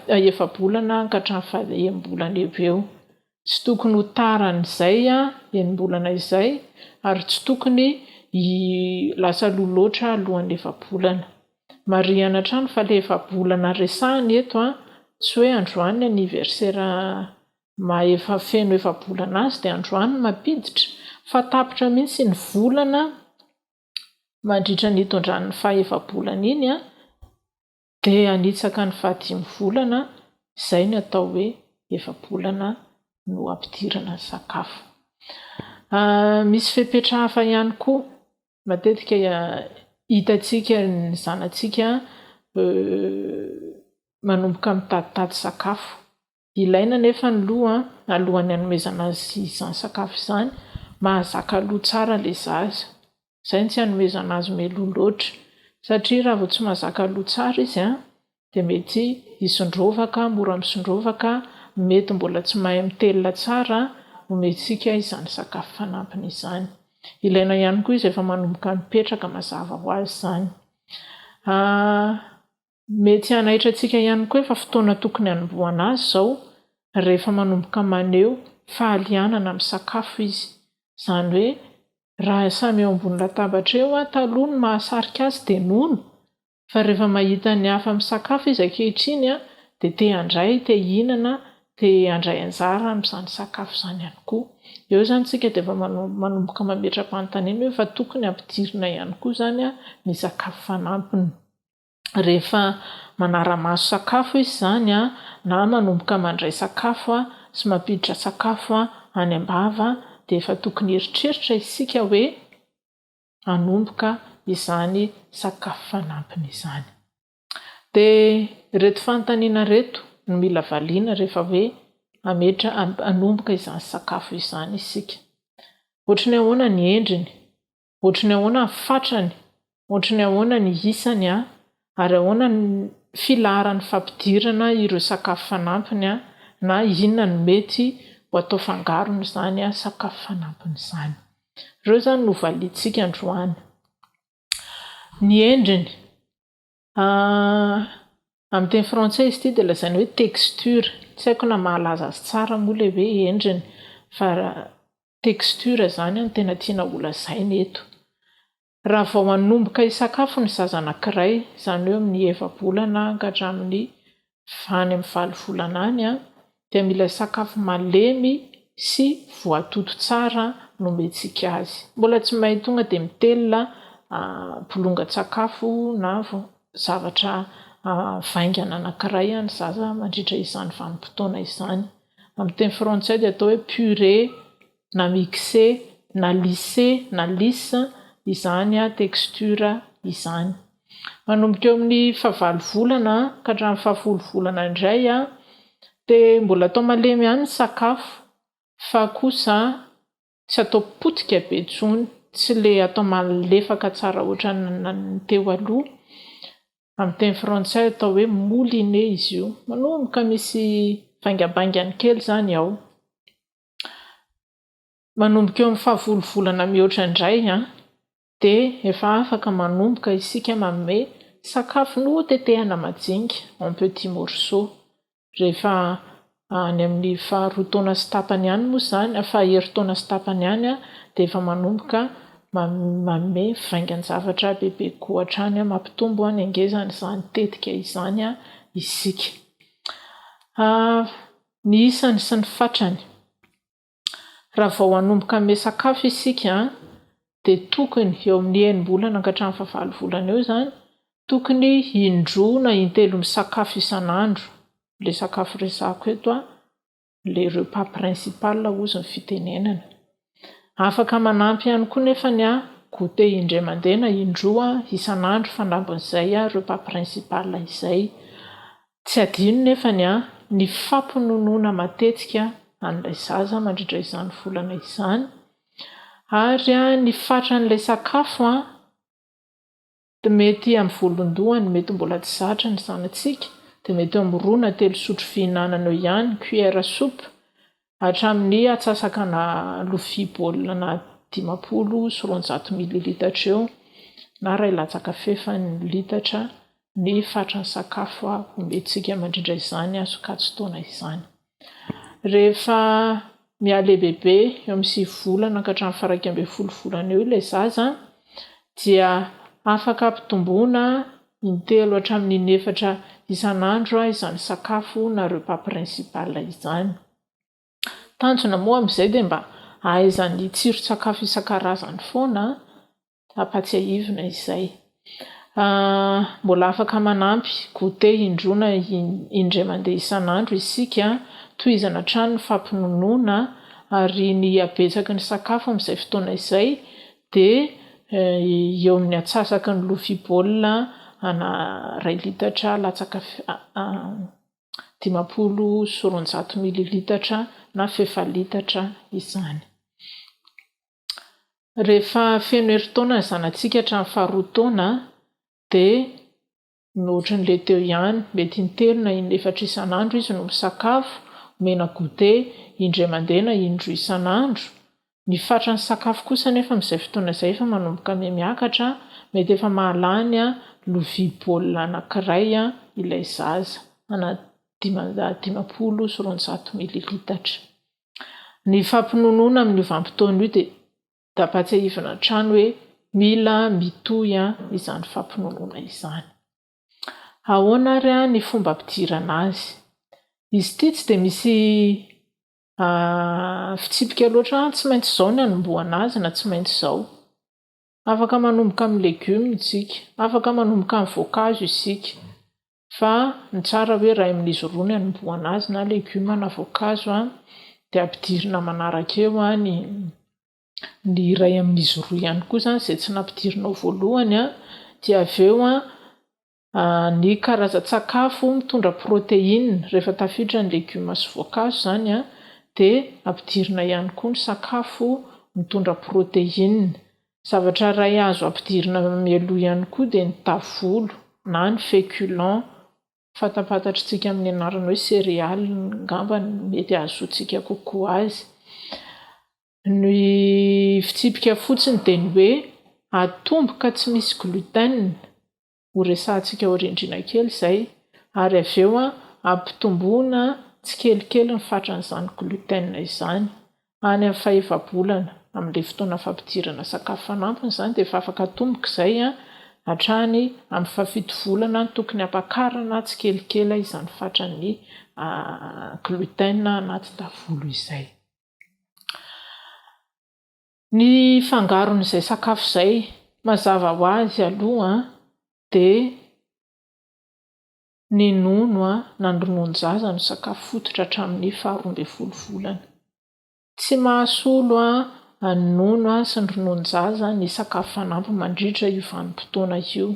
efa-bolana ka hatramin'ny fahaenimbolana eo. Tsy tokony ho taran'izay enimbolana izay, ary tsy tokony lasa loha loatra alohan'ny efa-bolana. Marihana hatrany fa ilay efa-bolana resahany eto tsy hoe androany anniversaire efa feno efa-bolana azy dia androany mampiditra, fa tapitra mihitsy ny volana mandritra ny hitondran'ny faha-efa-bolana iny dia anitsaka ny 15 volana, izay no atao hoe efa-bolana no ampidirana ny sakafo. Misy fepetra hafa ihany koa matetika hitantsika ny zanantsika manomboka mitaditady sakafo. Ilaina nefa ny loha alohan'ny hanomezana azy izany sakafo izany, mahazaka loha tsara ilay zaza. Izay ny tsy hanomezana azy mialoha loatra, satria raha vao tsy mahazaka loha tsara izy dia mety hisondrovaka, mora misondrovaka, mety mbola tsy mahay mitelina tsara omentsika izany sakafo fanampiny izany. Ilaina ihany koa izy efa manomboka mipetraka mazava ho azy izany. Mety hanaitra antsika ihany koa efa fotoana tokony hanombohana azy izao rehefa manomboka maneo fahalianana amin'ny sakafo izy. Izany hoe raha samy eo ambony latabatra eo taloha ny mahasarika azy dia nono, fa rehefa mahita ny hafa amin'ny sakafo izy ankehitriny dia te handray, te hihinana, te handray anjara amin'izany sakafo izany ihany koa. Eo izany tsika dia efa manomboka mametra-panontaniana hoe fa tokony ampidirina ihany koa izany ny sakafo fanampiny. Rehefa manara-maso sakafo izy izany na manomboka mandray sakafo sy mampiditra sakafo any am-bava dia efa tokony eritreritra isika hoe hanomboka izany sakafo fanampiny izany. Dia reto fantaniana reto no mila valiana rehefa hoe hanomboka izany sakafo izany isika. Ohatry ny ahoana ny endriny, ohatry ny ahoana ny fatrany, ohatry ny ahoana ny isany ary ahoana ny filaharan'ny fampidirana ireo sakafo fanampiny na inona no mety ho atao fangarony izany sakafo fanampiny izany. Ireo izany no valiantsika androany. Ny endriny amin'ny teny frantsay izy ity dia lazaina hoe texture. Tsy haiko na mahalaza azy tsara moa ilay hoe endriny, fa texture izany no tena tiana holazaina eto. Raha vao hanomboka hisakafo ny zaza anankiray, izany hoe amin'ny efa-bolana ka hatramin'ny any amin'ny 5 volana any dia mila sakafo malemy sy voatoto tsara no omentsika azy. Mbola tsy mahay tonga dia mitelina bolongan-tsakafo na zavatra vaingana anankiray ny zaza mandritra izany vanim-potoana izany. Amin'ny teny frantsay dia atao hoe purée na mixé na lissé na lisse, izany texture izany. Manomboka eo amin'ny 9 volana ka hatramin'ny 10 volana indray dia mbola atao malemy ihany ny sakafo, fa kosa tsy atao potika be intsony, tsy le atao malefaka tsara oatra ny teo aloha. Amin'ny teny frantsay atao hoe mouliné izy io. Manomboka misy vaingabangany kely zany ao. Manomboka eo amin'ny fahavolovolana mihoatra indray dia efa afaka manomboka isika manome sakafo notetehana majinika en petit morceau. Rehefa any amin'ny faharoa-taona sy tapany ihany moa zany, fahahery-taona sy tapany ihany dia efa manomboka manome vaingan-javatra bebe kohatra any mampitombo any angezany izany tetika izany isika. Ny isany sy ny fatrany. Raha vao hanomboka hanome sakafo isika dia tokony eo amin'ny enim-bolana ka hatramin'ny fahavalo volana eo zany, tokony indroa na intelo misakafo isan'andro. Le sakafo resako eto le repas principal ozy ny fitenenana. Afaka manampy ihany koa nefa ny goûter indray mandeha na indroa isan'andro fanambin'izay repas principal izay. Tsy adino nefa ny fampinonoana matetika an'ilay zaza mandritra izany volana izany. Ary ny fatran'ilay sakafo dia mety amin'ny volon-dohany mety mbola tsy zatra ny zanantsika, dia mety eo amin'ny 2 na 3 sotro fihinanana eo ihany, cuillère soupe, hatramin'ny atsasakana lovia baolina na 500 sy 200 mililitatra eo na ray latsan-kafe litatra ny fatran'ny sakafo omentsika mandrindra izany sokajy-taona izany. Rehefa mihalehibebe eo amin'ny 9 volana ka hatramin'ny faha 12 volana eo ilay zaza dia afaka ampitomboana 3 hatramin'ny 4 isan'andro izany sakafo na repas principal izany. Tanjona moa amin'izay dia mba ahaizany tsiro-tsakafo isan-karazany foana, hampatsiahivina izay. Mbola afaka manampy goûter indroa na indray mandeha isan'andro isika, tohizana hatrany ny fampinonoana ary ny habetsaky ny sakafo amin'izay fotoana izay dia eo amin'ny atsasaky ny lovia baolina ana ray litatra latsan-kafe 500 sy 200 mililitatra na fefa litatra izany. Rehefa feno herintaona ny zanantsika hatramin'ny faharoa taona dia ohatran'ilay teo ihany, mety in-3 na in-4 isan'andro izy no misakafo, mena goûter indray mandeha na indroa isan'andro. Ny fatran'ny sakafo kosa nefa amin'izay fotoana izay efa manomboka miakatra, mety efa mahalany lovia baolina anankiray ilay zaza ana 500 sy 200 mililitatra. Ny fampinonoana amin'ny vanim-potoana io dia hampatsiahivina hatrany hoe mila mitohy izany fampinonoana izany. Ahoana ary ny fomba ampidirana azy? Izy ity tsy dia misy fitsipika loatra tsy maintsy izao ny hanombohana azy na tsy maintsy izao. Afaka manomboka amin'ny légume isika, afaka manomboka amin'ny voankazo isika, fa ny tsara hoe iray amin'izy roa ny hanombohana azy, na légume na voankazo dia ampidirina manaraka eo ny iray amin'izy roa ihany koa zany izay tsy nampidirinao voalohany dia avy eo ny karazan-tsakafo mitondra protéine. Rehefa tafiditra ny légume sy voankazo zany dia ampidirina ihany koa ny sakafo mitondra protéine. Zavatra iray azo ampidirina mialoha ihany koa dia ny tavolo na ny féculent, fatapatatrantsika amin'ny anarana hoe céréales ngamba mety ahazoantsika kokoa azy. Ny fitsipika fotsiny dia ny hoe atomboka tsy misy gluten, ho resahantsika ao rindrina kely izay, ary avy eo ampitomboana tsikelikely ny fatran'izany gluten izany. Any amin'ny fahefa-bolana amin'ilay fotoana fampidirana sakafo fanampiny izany dia efa afaka atomboka izay hatrany amin'ny faha-7 volana tokony hampakarana tsikelikely izany fatran'ny gluten anaty tavolo izay. Ny fangaron'izay sakafo izay mazava ho azy aloha dia ny nono na ny ronon-jaza no sakafo fototra hatramin'ny faha 12 volana. Tsy mahasolo ny nono sy ny ronon-jaza ny sakafo fanampy mandritra io vanim-potoana io.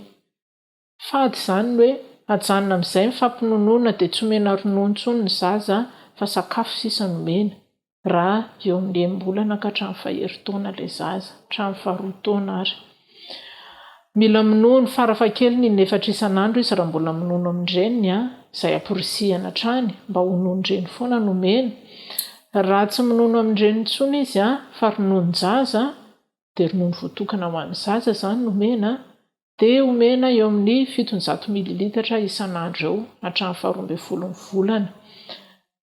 Fady izany hoe hajanona amin'izay ny fampinonoana dia tsy omena ronono intsony ny zaza fa sakafo sisa no omena. raha eo amin'ny embolana ka hatramin'ny faheritaona ilay zaza, hatramin'ny faharoataona ary. Mila minono farafakely ny 4 isan'andro izy raha mbola minono amin-dreniny izay amporisihana hatrany mba ho nonon-dreny foana nomena. Raha tsy minono amin-dreny intsony izy fa rononon-jaza dia ronono voatokana ho an'ny zaza izany nomena, dia omena eo amin'ny 700 mililitatra isan'andro eo hatramin'ny 12 ny volana.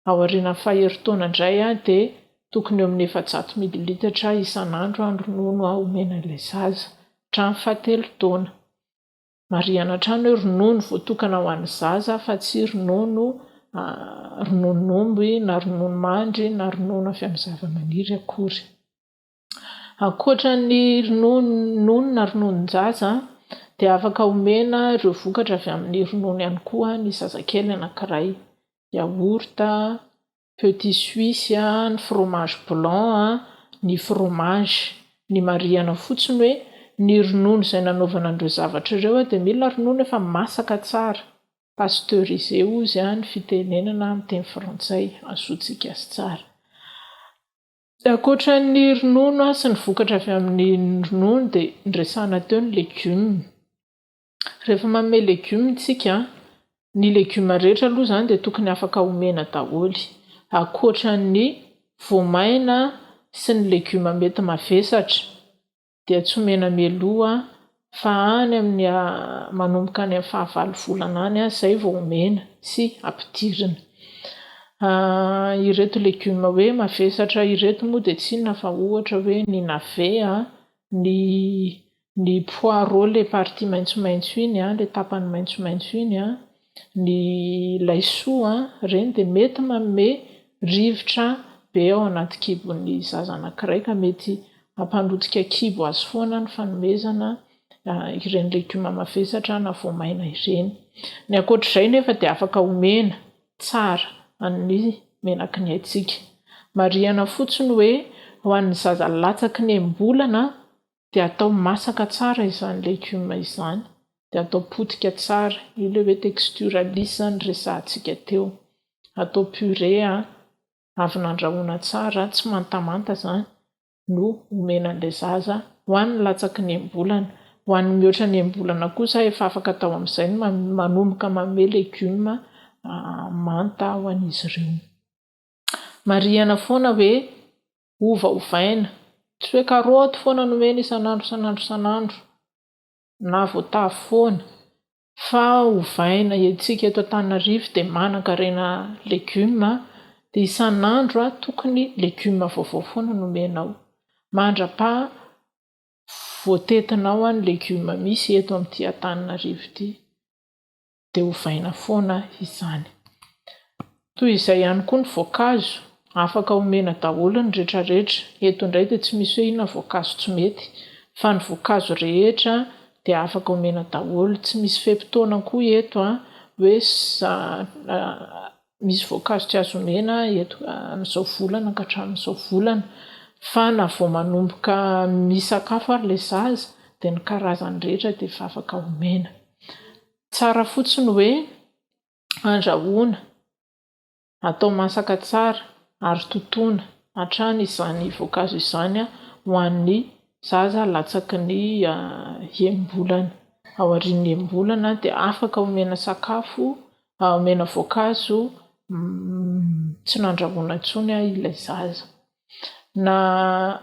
Ao aorian'ny faheritaona indray dia tokony eo amin'ny 400 mililitatra isan'andro ny ronono omena ilay zaza hatramin'ny 7 taona. Marihana hatrany hoe ronono voatokana ho an'ny zaza fa tsy ronono ronon'omby na ronono mandry na ronono avy amin'ny zavamaniry akory. Ankoatran'ny ronono na rononon-jaza dia afaka omena ireo vokatra avy amin'ny ronono ihany koa ny zazakely anankiray. Yaourt, petit suisse, ny fromage blanc, ny fromage. Ny marihana fotsiny hoe ny ronono izay nanaovana an'ireo zavatra ireo dia mila ronono efa masaka tsara, pasteurisé ozy ny fitenenana amin'ny teny frantsay, azotsika azy tsara. Ankoatran'ny ronono sy ny vokatra avy amin'ny ronono dia ndresana teo ny legioma. Rehefa manome legioma isika, ny legioma rehetra aloha izany dia tokony afaka omena daholo. Ankoatran'ny voamaina sy ny legioma mety mavesatra dia tsy omena mialoha fa any amin'ny manomboka any amin'ny 9 volana any izay vao omena sy ampidirina. Ireto legioma hoe mavesatra ireto moa dia tsy inona fa ohatra hoe ny navet, ny poireau ilay partie maitsomaitso iny, ilay tapany maitsomaitso iny, ny laisoa, ireny dia mety manome rivotra be ao anaty kibon'ny zaza anankiray ka mety hampanotika kibo azy foana ny fanomezana ireny legioma mavesatra na voamaina ireny. Ny ankoatr'izay nefa dia afaka omena tsara amin'ny menaky ny haitsika. Marihana fotsiny hoe ho an'ny zaza latsaky ny embolana dia atao masaka tsara izany legioma izany, dia atao potika tsara, ilay hoe texture lisse ny resahantsika teo. Atao purée avy nandrahoina tsara, tsy mantamanta izany no omena an'ilay zaza ho an'ny latsaky ny embolana. Ho an'ny mihoatra ny embolana kosa efa afaka atao amin'izay ny manomboka manome legioma manta ho an'izy ireo. Marihana foana hoe ova ovaina, tsy hoe karaoty foana nomena isan'andro na voatavo foana, fa ovaina isika eto Antananarivo dia manan-karena legioma dia isan'andro tokony legioma vaovao foana nomenao. Mandra-paha voatetinao ny legioma misy eto amin'ity Antananarivo ity dia ovaina foana izany. Toy izay ihany koa ny voankazo, afaka omena daholo ny rehetrarehetra. Eto indray dia tsy misy hoe inona voankazo tsy mety, fa ny voankazo rehetra dia afaka omena daholo. Tsy misy feim-potoana koa eto hoe misy voankazo tsy azo omena eto amin'izao volana ka hatramin'izao volana, fa na vao manomboka misakafo ary ilay zaza dia ny karazany rehetra dia efa afaka omena. Tsara fotsiny hoe andrahoina, atao masaka tsara ary totoina hatrany izany voankazo izany ho an'ny zaza latsaky ny embolana. Ao aorian'ny embolana dia afaka omena sakafo, omena voankazo tsy nandrahoina intsony ilay zaza. Na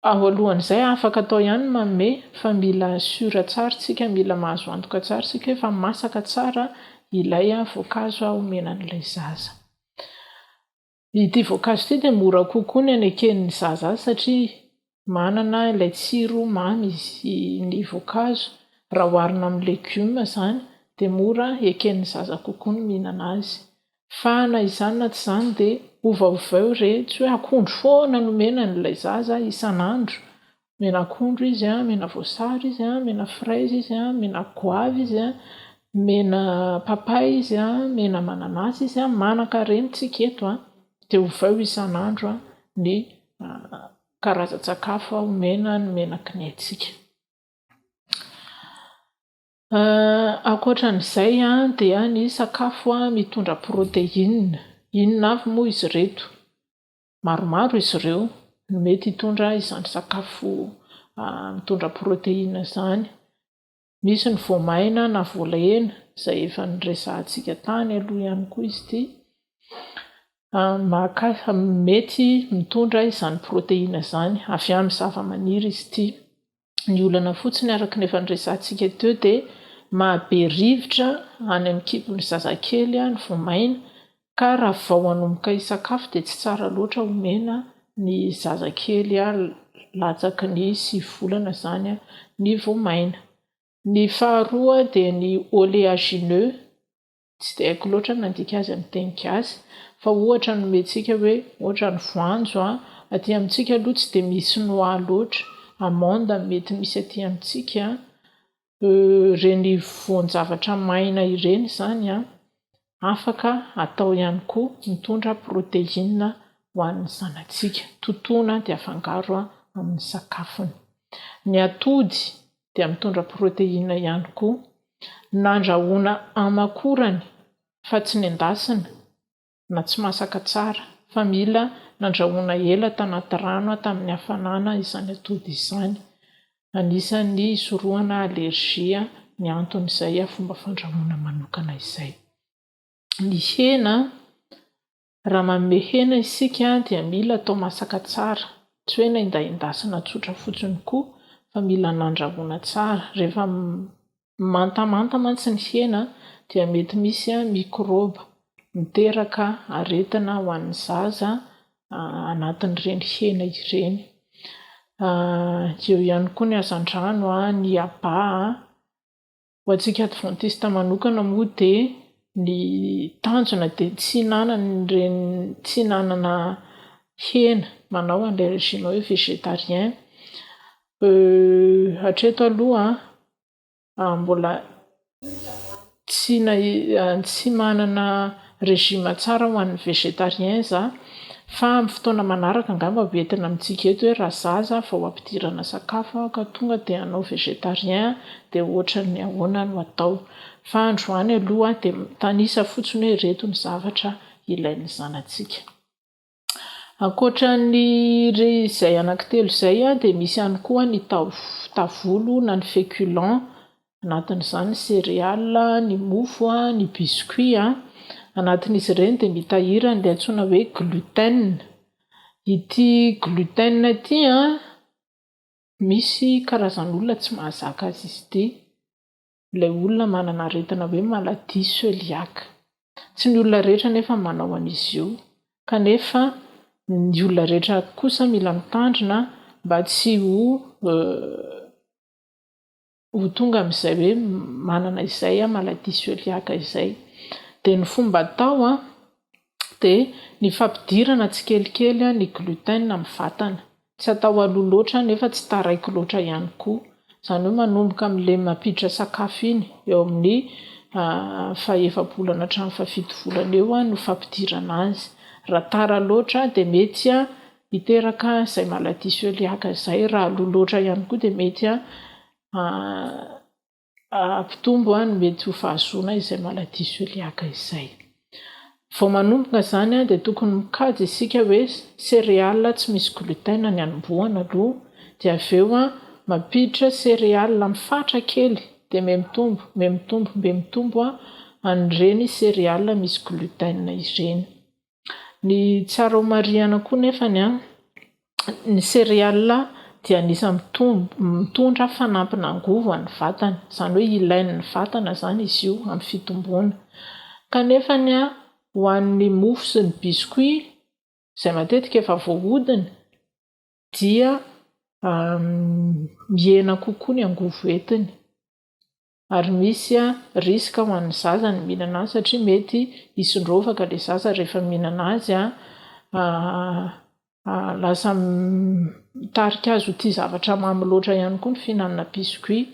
ao alohan'izay afaka atao ihany manome, fa mila sura tsara tsika, mila mahazo antoka tsara tsika fa masaka tsara ilay voankazo omena an'ilay zaza. Ity voankazo ity dia mora kokoa ny aneken'ny zaza satria manana ilay tsiro mamy ny voankazo. Raha oharina amin'ny legioma izany dia mora eken'ny zaza kokoa ny mihinana azy. Fa na izany na tsy izany dia ovaovao re, tsy hoe akondro foana nomena an'ilay zaza isan'andro. Mena akondro izy, mena voasary izy, mena fraise izy, mena goavy izy, mena papay izy, mena mananasy izy, manan-karena tsika eto dia ovao isan'andro ny karazan-tsakafo omena ny menaky ny haitsika. Ankoatran'izay dia ny sakafo mitondra protéine. Inona avy moa izy reto? maromaro izy ireo no mety hitondra izany sakafo mitondra protéine zany. Misy ny voamaina na voalahena izay efa niresahantsika tany aloha ihany koa izy ity. Mety mitondra izany protéine zany avy amin'ny zava-maniry izy ity. Ny olana fotsiny araka ny efa niresahantsika teo dia mahabe rivotra any amin'ny kipon'ny zazakely ny voamaina, ka raha vao hanomboka hisakafo dia tsy tsara loatra omena ny zazakely latsaky ny 9 volana zany ny voamaina. Ny faharoa dia ny oléagineux, tsy dia haiko loatra nandika azy amin'ny teny gasy, fa ohatra no mentsika hoe ohatra ny voanjo aty amintsika aloha tsy dia misy noix loatra, amande mety misy aty amintsika, reny voan-javatra maina ireny zany afaka atao ihany koa mitondra protéine ho an'ny zanatsika, totoina dia afangaro amin'ny sakafony. Ny atody dia mitondra protéine ihany koa, nandrahoana amakorany fa tsy nendasina na tsy masaka tsara fa mila nandrahoana ela tanaty rano tamin'ny hafanana izany atody izany. Anisan'ny isorohana alergia ny anton'izay fomba fandrahoana manokana izay. Ny hena, raha manome hena isika dia mila atao masaka tsara, tsy hoe naendasina tsotra fotsiny koa fa mila nandrahoana tsara. Rehefa mantamanta mantsy ny hena dia mety misy mikroba miteraka aretina ho an'ny zaza anatin'ireny hena ireny. Eo ihany koa ny hazandrano, ny aba. Ho antsika adventiste manokana moa dia ny tanjona dia tsy hinanana hena, manao an'ilay régime hoe végétarien. Hatreto aloha mbola tsy manana régime tsara ho an'ny végétarien fa amin'ny fotoana manaraka angamba hoentina amintsika eto hoe raha zaza vao ampidirana sakafo ka tonga dia hanao végétarien dia ohatran'ny ahoana no atao. Fa androany aloha dia tanisa fotsiny hoe ireto ny zavatra ilain'ny zanatsika. Ankoatran'ny izay anankitelo izay dia misy ihany koa ny tavolo na ny féculent, anatin'izany ny céréales, ny mofo, ny biscuit. Anatin'izy ireny dia mitahiry an'ilay antsoina hoe gluten. Ity gluten ity misy karazan'olona tsy mahazaka azy izy ity. Ilay olona manana aretina hoe maladie cœliaque. Tsy ny olona rehetra nefa manao an'izy io, kanefa ny olona rehetra kosa mila mitandrina mba tsy ho tonga amin'izay hoe manana izay maladie cœliaque izay. Dia ny fomba atao dia ny fampidirana tsikelikely ny gluten amin'ny vatana. Tsy atao aloha loatra nefa tsy taraiky loatra ihany koa. Izany hoe manomboka amin'ilay mampiditra sakafo iny eo amin'ny faha-9 hatramin'ny faha-7 volana eo no fampidirana azy. Raha tara loatra dia mety hiteraka izay maladie cœliaque izay. Raha aloha loatra ihany koa dia mety ampitombo no mety ho fahazoana izay maladie cœliaque izay. Vao manomboka izany dia tokony mikajy isika hoe céréales tsy misy gluten ny anombohana aloha, dia avy eo mampiditra céréales mifatra kely dia mitombo an'ireny céréales misy gluten ireny. Ny tsara homarihana koa nefa ny céréales dia anisany mitondra fanampin'angovo amin'ny vatana, izany hoe ilain'ny vatana zany izy io amin'ny fitomboana. Kanefa ho an'ny mofo sy ny biscuit izay matetika efa voahodina dia mihena kokoa ny angovo entiny, ary misy risika ho an'ny zaza ny mihinana azy satria mety hisondrovaka ilay zaza rehefa mihinana azy lasa mitarika azy ho tia zavatra mamy loatra ihany koa ny fihinanana biscuit.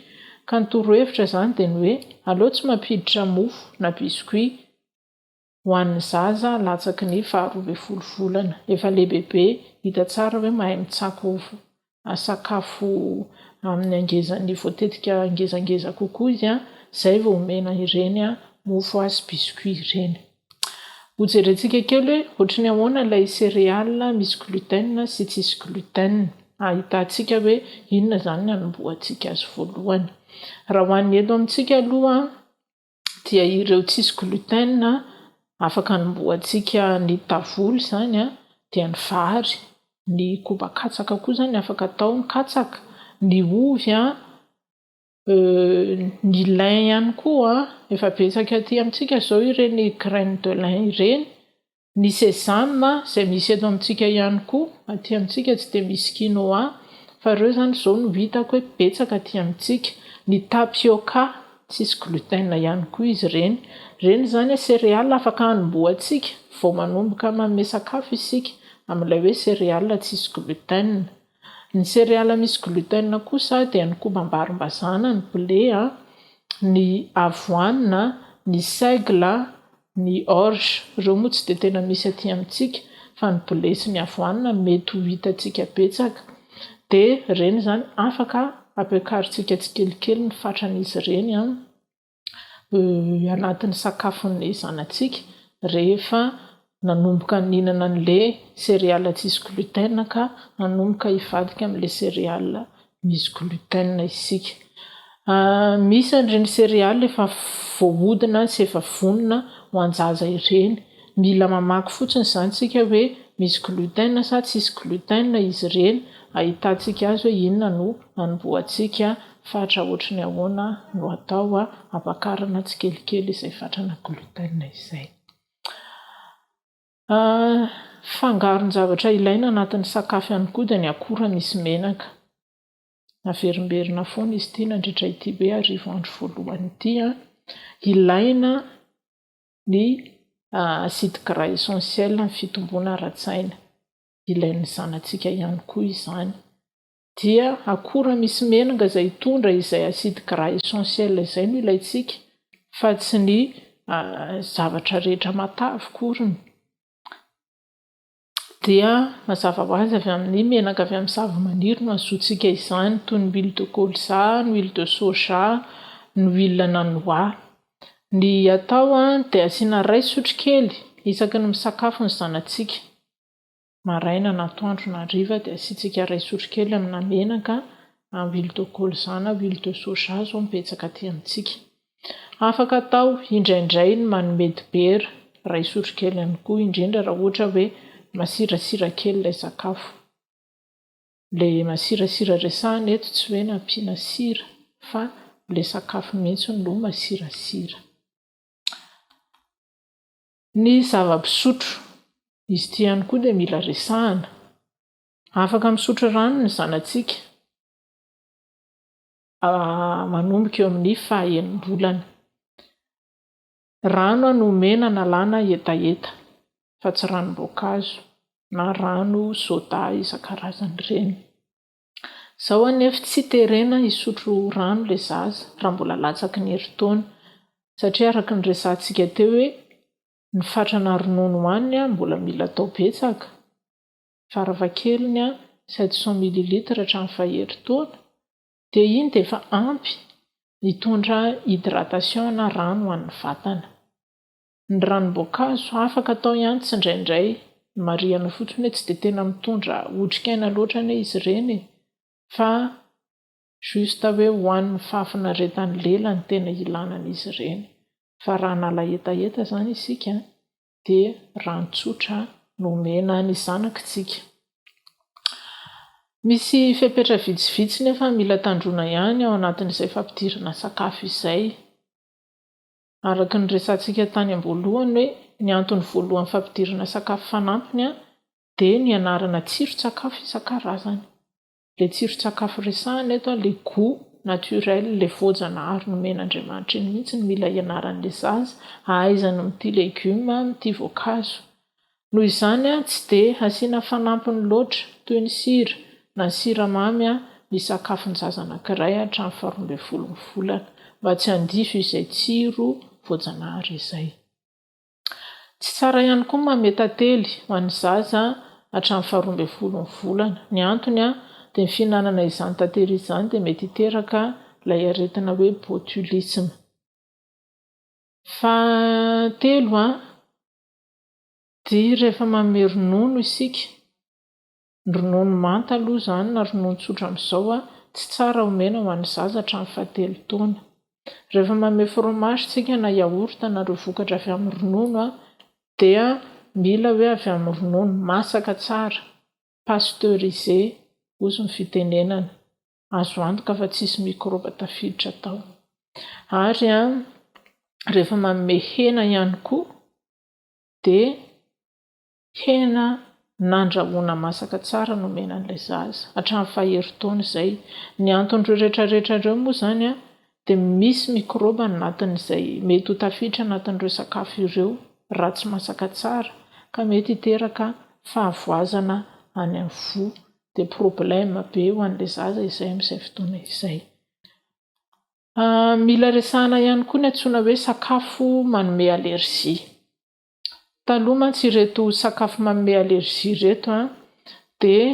Ka ny torohevitra zany dia ny hoe aleo tsy mampiditra mofo na biscuit ho an'ny zaza latsaky ny 12 volana. Efa lehibehibe hita tsara hoe mahay mitsako sakafo amin'ny angezany voatetika angezangeza kokoa izy izay vao omena ireny mofo sy biscuit ireny. hojerentsika kely hoe ohatry ny ahoana ilay céréale misy gluten sy tsisy gluten. Ahitantsika hoe inona zany ny anomboantsika azy voalohany. Raha hoan'ny eto amintsika aloha dia ireo tsisy gluten afaka anomboantsika ny tavoly zany dia ny vary, ny koba-katsaka koa zany afaka atao ny katsaka, ny ovy ny lin ihany koa efa betsaka aty amintsika zao ireny graine de lin ireny, ny sésame izay misy eto amintsika ihany koa, aty amintsika tsy dia misy quinoa fa ireo zany zao no hitako hoe betsaka aty amintsika, ny tapioca tsisy gluten ihany koa izy ireny. Ireny zany céréale afaka anomboantsika vao manomboka manome sakafo isika amin'ilay hoe céréale tsisy gluten. Ny céréale misy gluten kosa dia ny kobam-barim-bazana, ny blé, ny avoine, ny seigle, ny orge. Ireo moa tsy dia tena misy aty amintsika fa ny blé sy ny avoine mety ho hitantsika betsaka. Dia ireny zany afaka ampiakarintsika tsikelikely ny fatran'izy ireny anatin'ny sakafon'ny zanantsika rehefa nanomboka nihinana an'ilay céréale tsisy gluten ka nanomboka hivadika amin'ilay céréale misy gluten isika. Misy an'ireny céréale efa voahodina sy efa vonona ho an-jaza ireny. Mila mamaky fotsiny zany tsika hoe misy gluten sa tsisy gluten izy ireny, ahitantsika azy hoe inona no anomboantsika fatra ohatry ny ahoana no atao ampakarana tsikelikely izay fatrana gluten izay. Fangaron-javatra ilaina anatin'ny sakafo ihany koa dia ny akora misy menaka. Averimberina foana izy ity nandritra ity be arivo andro voalohany ity. Ilaina ny acide gras essentiel amin'ny fitomboana ara-tsaina. Ilain'ny zanantsika ihany koa izany. Dia akora misy menaka izay hitondra izay acide gras essentiel izay no ilaintsika fa tsy ny zavatra rehetra matavy koriny. Dia mazava ho azy avy amin'ny menaka avy amin'ny zavamaniry no azotsika izany toy ny huile de colza, ny huile de soja, ny huile d'anois. Ny atao dia asiana 2 sotro kely isaky ny misakafo ny zanantsika. Maraina na atoandro na hariva dia asiantsika 2 sotro kely amina menaka, huile de colza na huile de soja zao mibetsaka aty amintsika. Afaka atao indraindray ny manome dibera 2 sotro kely ihany koa, indrindra raha ohatra hoe masirasira kely ilay sakafo. Ilay masirasira resahana eto tsy hoe nampiana sira fa ilay sakafo mihitsy no masirasira. Ny zava-pisotro izy ity ihany koa dia mila resahana. Afaka misotro rano ny zanantsika manomboka eo amin'ny faha-enimbolana. Rano no omena analana hetaheta fa tsy ranom-boankazo na rano soda isan-karazany ireny. Izao anefa tsy terena hisotro rano ilay zaza raha mbola latsaky ny herintaona satria araka ny resahantsika teo hoe ny fatrana ronono hoaniny mbola mila atao betsaka. Farafahakeliny 700 ml hatramin'ny faha-herintaona dia iny dia efa ampy hitondra hydratation na rano ho an'ny vatana. Ny ranom-boankazo afaka atao ihany indraindray, marihana fotsiny hoe tsy dia tena mitondra otrikaina loatra ne izy ireny fa justa hoe hoan'ny fahafinaretany lela ny tena ilanan'izy ireny. Fa raha nala hetaheta zany isika dia rano tsotra no omena ny zanakitsika. Misy fepetra vitsivitsy nefa mila tandrona ihany ao anatin'izay fampidirana sakafo izay. Araka ny resantsika tany am-boalohany hoe ny antony voalohany fampidirana sakafo fanampiny dia ny anarana tsiro-tsakafo isan-karazany. Ilay tsiro-tsakafo resahana eto ilay goût naturel, ilay voajanahary nomen'Andriamanitra iny mihitsy ny mila ianaran'ilay zaza, ahaizany min'ity legioma, min'ity voankazo. Noho izany tsy dia asiana fanampiny loatra toy ny sira na siramamy ny sakafon'ny zaza anankiray hatramin'ny 12 volana mba tsy handifo izay tsiro voajanahary izay. Tsy tsara ihany koa manome tantely ho an'ny zaza hatramin'ny 12 volana. Ny antony dia ny fihinanana izany tantely izany dia mety hiteraka ilay aretina hoe botulisme. Fahatelo dia rehefa manome ronono isika, ronono manta aloha zany na ronono tsotra amin'izao a tsy tsara omena ho an'ny zaza hatramin'ny 7 taona. Rehefa manome fromage tsika na yaourt na ireo vokatra avy amin'ny ronono a dia mila hoe avy amin'ny ronono masaka tsara, pasteurisé ozy ny fitenenana, azo antoka fa tsisy mikraoba tafiditra tao. Ary a rehefa manome hena ihany koa dia hena nandrahoana masaka tsara no omena an'ilay zaza hatramin'ny 2 taona izay. Ny anton'ireo rehetrarehetra ireo moa zany a dia misy mikraoba anatin'izay mety ho tafiditra anatin'ireo sakafo ireo raha tsy masaka tsara ka mety hiteraka fahavoazana any amin'ny fo dia problème be ho an'ilay zaza izay amin'izay fotoana izay. Mila resahana ihany koa ny antsoina hoe sakafo manome allergie. Taloha mantsy ireto sakafo manome allergie ireto a dia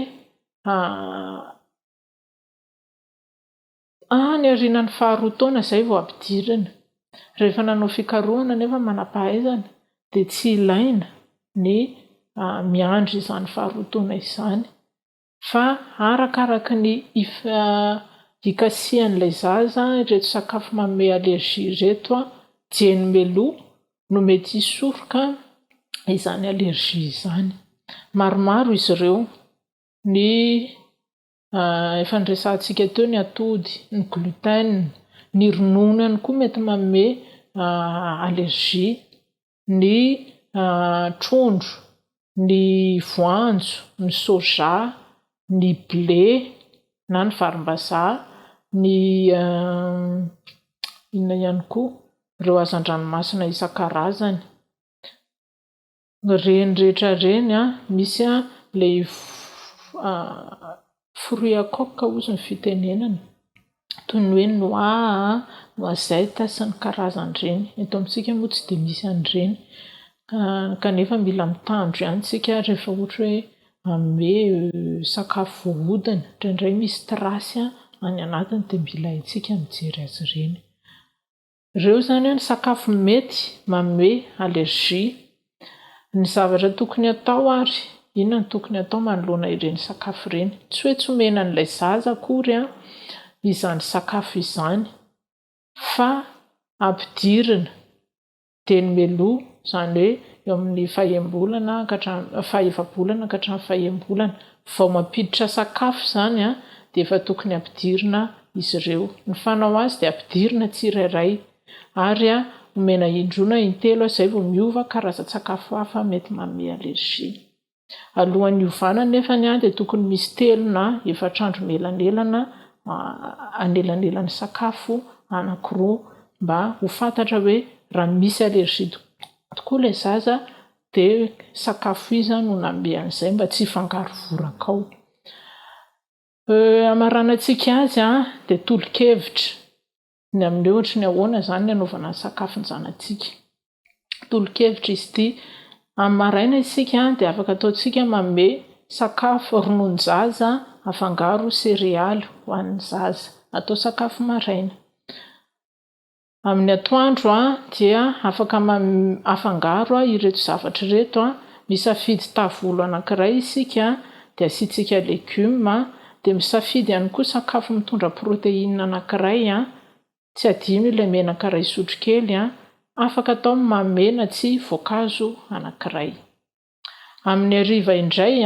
ny aorianan'ny 2 taona izay vao ampidirina. Rehefa nanao fikarohana nefa manam-pahaizana dia tsy ilaina ny miandry izany 2 taona izany fa arakaraka ny ikasihan'ilay zaza ireto sakafo manome allergie ireto a jeny meloa no mety hisoroka izany allergie izany. Maromaro izy ireo, ny efa niresahantsika teo ny atody, ny gluten, ny ronono ihany koa mety manome allergie, ny trondro, ny voanjo, ny soja, ny blé na ny varimbazaha, ny inona ihany koa ireo hazan-dranomasina isan-karazany. Reny rehetra reny a misy a ilay fruit à coque ozy ny fitenenana toy ny hoe noix, noisette sy ny karazan'ireny. Eto amintsika moa tsy dia misy an'ireny kanefa mila mitandro ihany tsika rehefa ohatra hoe manome sakafo voahodina indraindray misy trasy any anatiny dia mila haintsika mijery azy ireny. Ireo zany ny sakafo mety manome allergie. Ny zavatra tokony atao ary inona ny tokony atao manoloana ireny sakafo ireny? Tsy hoe tsy omena an'ilay zaza akory izany sakafo izany fa ampidirina teny meloa, izany hoe eo amin'ny 2 bolana ka hatramin'ny 1 bolana vao mampiditra sakafo izany a dia efa tokony ampidirina izy ireo. Ny fanao azy dia ampidirina tsirairay ary omena indroana intelo izay vao miova karazan-tsakafo hafa mety manome allergie. Alohan'ny hiovana nefa dia tokony misy 3 na 4 andro melanelana anelanelan'ny sakafo anankiroa mba ho fantatra hoe raha misy allergie tokoa ilay zaza dia sakafo iza no nanome an'izay mba tsy hifangaro voraka ao. Amaranantsika azy dia tolo-kevitra ny amin'ny ohatra ny ahoana zany ny anaovana ny sakafo ny zanantsika. Tolo-kevitra izy ity amin'ny maraina isika dia afaka ataontsika manome sakafo ronon-jaza afangaro céréales ho an'ny zaza, atao sakafo maraina. Amin'ny atoandro dia afaka afangaro ireto zavatra ireto misafidy tavolo anankiray isika dia asiantsika legioma dia misafidy ihany koa sakafo mitondra protéine anankiray tsy adino ilay menaka iray sotrokely afaka atao manome na tsy voankazo anankiray. Amin'ny hariva indray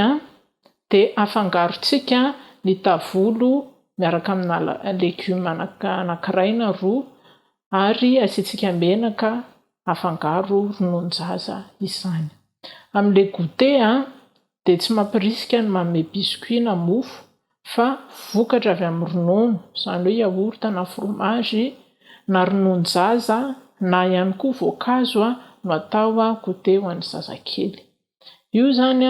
dia afangarontsika ny tavolo miaraka amina legioma anankiray na 2 ary asiantsika menaka afangaro ronon-jaza izany. Amin'ilay goûter dia tsy mampirisika ny manome biscuit na mofo fa vokatra avy amin'ny ronono, izany hoe yaourt na fromage na ronon-jaza na ihany koa voankazo no atao goûter ho an'ny zazakely. Io zany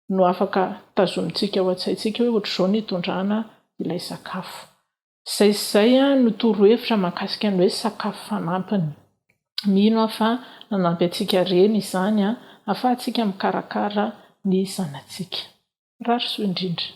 no afaka tazomintsika ao an-tsaintsika hoe ohatr'izao ny hitondrana ilay sakafo. Izay no torohevitra mahakasika ny hoe sakafo fanampiny. Mino fa nanampy antsika reny izany ahafahantsika mikarakara ny zanantsika. Rarosoa indrindra.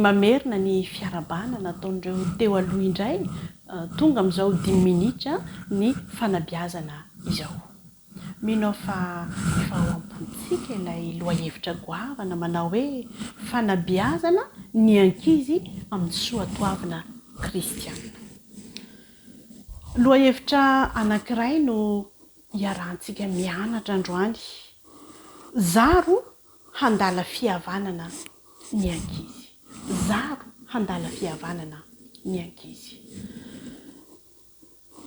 mamerina ny fiarabana nataon'ireo teo aloha indray tonga amin'izao 10 minitra ny fanabiazana izao. Mino fa efa ao am-pontsika ilay loahevitra goavana manao hoe fanabiazana ny ankizy amin'ny soatoavina kristiana. Loahevitra anankiray no iarahantsika mianatra androany. Zaro handala fihavanana ny ankizy. Zaro handala fihavanana ny ankizy.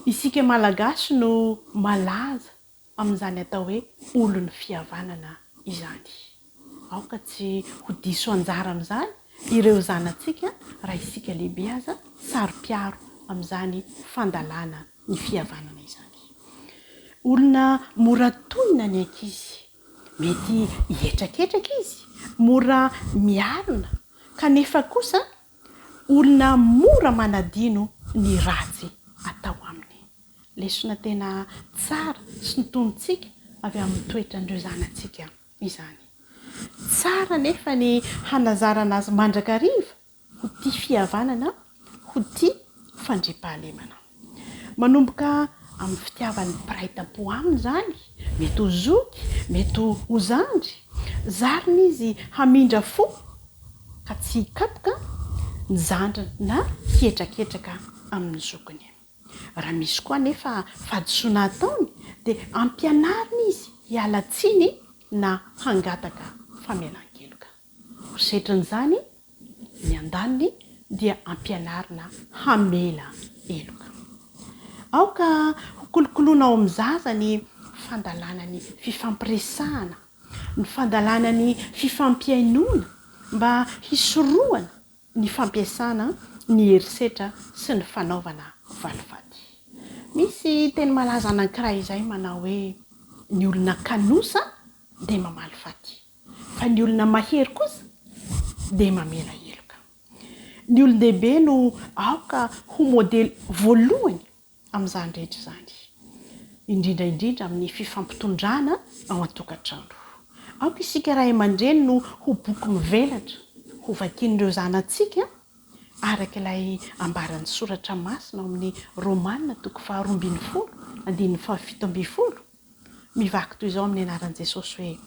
Isika malagasy no malaza amin'izany atao hoe olon'ny fihavanana izany. Aoka tsy ho diso anjara amin'izany ireo zanantsika raha isika lehibe aza saro-piaro amin'izany fandalana ny fihavanana izany. Olona mora tonina ny ankizy, mety hihetraketraka izy, mora miarina, kanefa kosa olona mora manadino ny ratsy atao aminy. Lesona tena tsara sy nitonitsika avy amin'ny toetrandreo zanantsika izany. Tsara nefa ny hanazarana azy mandrakariva ho tia fihavanana, ho tia fandriampahalemana. Manomboka amin'ny fitiavan'ny piraita-po aminy izany, mety ho zoky, mety ho zandry, zarina izy hamindra fo ka tsy hikapoka ny zandrina na hihetraketraka amin'ny zokiny. Raha misy koa nefa fahadisoana ataony dia ampianarina izy hiala tsiny na hangataka famelan-keloka. Setrin'izany ny andaniny dia ampianarina hamela eloka. Aoka kolokoloana ao amin'ny zaza ny fandalana ny fifampiresahana, ny fandalana ny fifampiainoana mba hisoroana ny fampiasana ny herisetra sy ny fanaovana valifaty. Misy teny malaza anankiray izay manao hoe ny olona kanosa dia mamaly faty, fa ny olona mahery kosa dia mamela heloka. Ny olon-dehibe no aoka ho modely voalohany amin'izany rehetra izany, indrindra amin'ny fifampitondrana ao an-tokantrano. Aoka isika ray aman-dreny no ho boky mivelatra ho vakian'ireo zanantsika araka ilay ambaran'ny soratra masina amin'ny Romanina 12:17. Mivaky toy izao amin'ny anaran'i Jesosy hoe: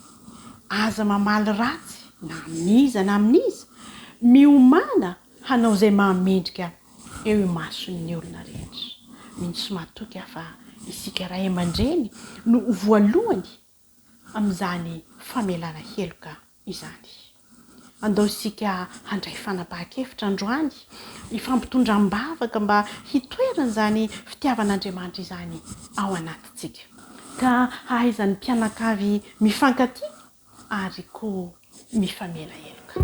aza mamaly ratsy na amin'iza na amin'iza, miomana hanao izay mahamendrika eo imason'ny olona rehetra. Minsy matoky fa isika ray aman-dreny no voalohany amin'izany famelana heloka izany. Andao isika handray fanapahan-kevitra androany, hifampitondram-bavaka mba hitoerana izany fitiavan'Andriamanitra izany ao anatintsika. Ka ahaizan'ny mpianakavy mifankatia ary koa mifamela heloka.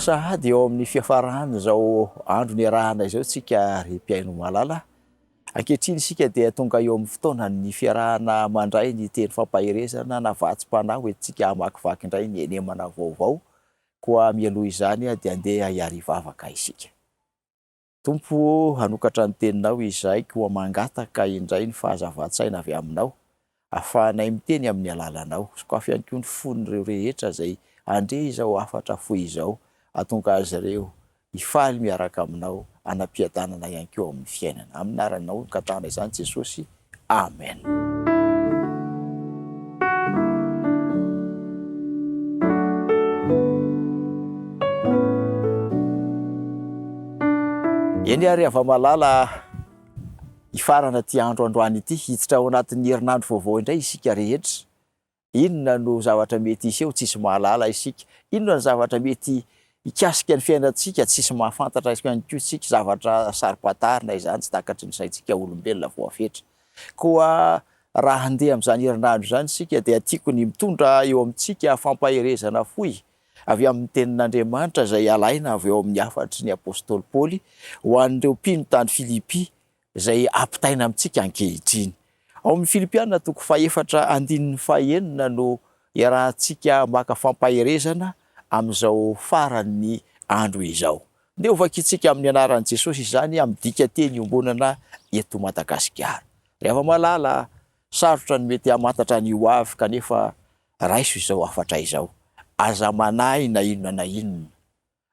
sahady eo amin'ny fiafarahana zao andro ny arahana izao tsika ry mpiaino malala ankehitriny isika dia tonga eo amin'ny fotoana ny fiarahana mandray ny teny fampaherezana na vatsim-panahy hoentsika hamakivaky indray ny enemana vaovao koa mialoha izany dia andeha hiary vavaka isika. Tompo hanokatra ny teninao izay koa mangataka indray ny fahazavatsaina avy aminao afahanay miteny amin'ny alalanao sokafy ihany koa ny fon'ireo rehetra zay ande izao afatra foy izao atonga azy ireo ifaly miaraka aminao anam-piadanana ihany koa amin'ny fiainana amin'ny anaranao katana izany Jesosy, amen. Eny ary avamalala ifarana ty andro androany ity hiditra ao anatin'ny herinandro vaovao indray isika rehetra. Inona no zavatra mety iseho tsisy mahalala isika? Inona no zavatra mety ikasika ny fiainantsika tsisy mahafantatra ihany koa isika zavatra saripatarina izany tsy takatry ny saintsika olombelona voafetra. Koa raha handeha amin'izany herinandro izany isika dia tiako ny mitondra eo amintsika fampaherezana foy avy amin'ny tenin'Andriamanitra izay alaina avy eo amin'ny afatry ny apôstôly Paoly ho an'ireo mpino tany Filipi izay ampitaina amintsika ankehitriny. Ao amin'ny Filipiana toko 4:4 no iarahantsika maka fampaherezana amin'izao faran'ny andro izao. Ndeha ovakitsika amin'ny anaran'i Jesosy izany amin'ny dika teny iombonana eto Madagasikara. Rehefa malala sarotra ny mety hamantatra ny ho avy kanefa raiso izao afatra izao. Aza manahy na inona na inona.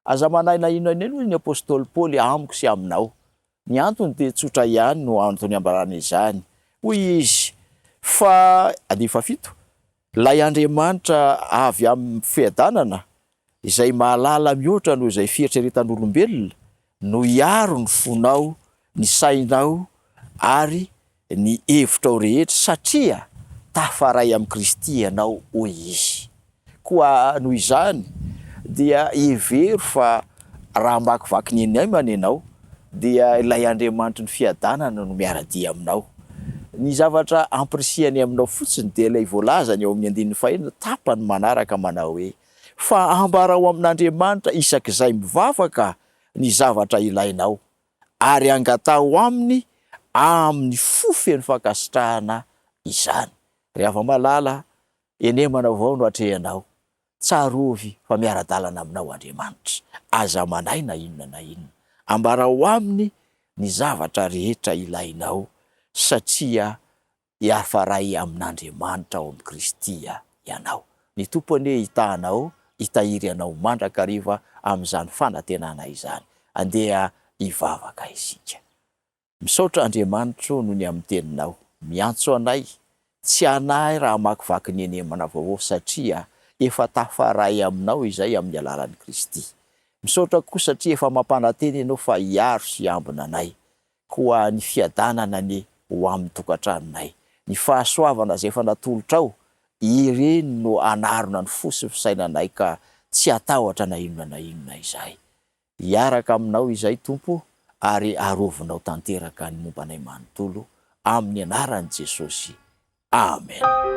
Aza manahy na inona na inona ny apôstôly Paoly amiko sy aminao. Ny antony dia tsotra ihany no antony ambarana izany. Hoy izy fa 7 lay Andriamanitra avy amin'ny fiadanana izay mahalala mihoatra noho izay fieritreretan'olombelona no hiaro ny fonao, ny sainao ary ny hevitrao rehetra satria tafaray amin'ny Kristy ianao, hoy izy. Koa noho izany dia hevery fa raha makivaky ny eny manenao dia ilay Andriamanitra ny fiadanana no miaradia aminao. Ny zavatra ampirisiany aminao fotsiny dia ilay voalazany eo amin'ny 5 tapany manaraka manao hoe fa ambarao amin'Andriamanitra isak'izay mivavaka ny zavatra ilainao ary angatao aminy amin'ny fofeny fankasitrahana izany. Rehefa malala enemana avao no atrehanao. Tsarovy fa miara-dalana aminao Andriamanitra. Aza manahy na inona na inona. Ambarao aminy ny zavatra rehetra ilainao satria hiafaray amin'Andriamanitra ao amin'ny Kristy ianao. Ny tompony hitahanao, hitahiry anao mandrakariva amin'izany fanantenana izany. Andeha hivavaka isika. Misaotra Andriamanitra noho ny amin'ny teninao. Miantso anay, tsy anahy raha makivaky ny enemana vaovao satria efa tafaray aminao izay amin'ny alalan'i Kristy. Misaotra koa satria efa mampananteny ianao fa hiaro sy ambina anay. Koa ny fiadanana ny ho amin'ny tokantranonay. Ny fahasoavana izay efa natolotrao ireny no anarona ny fosy fisainanay ka tsy atahotra na inona izay. Hiaraka aminao izay Tompo ary arovinao tanteraka ny mombanay manontolo amin'ny anaran'i Jesosy. Amen.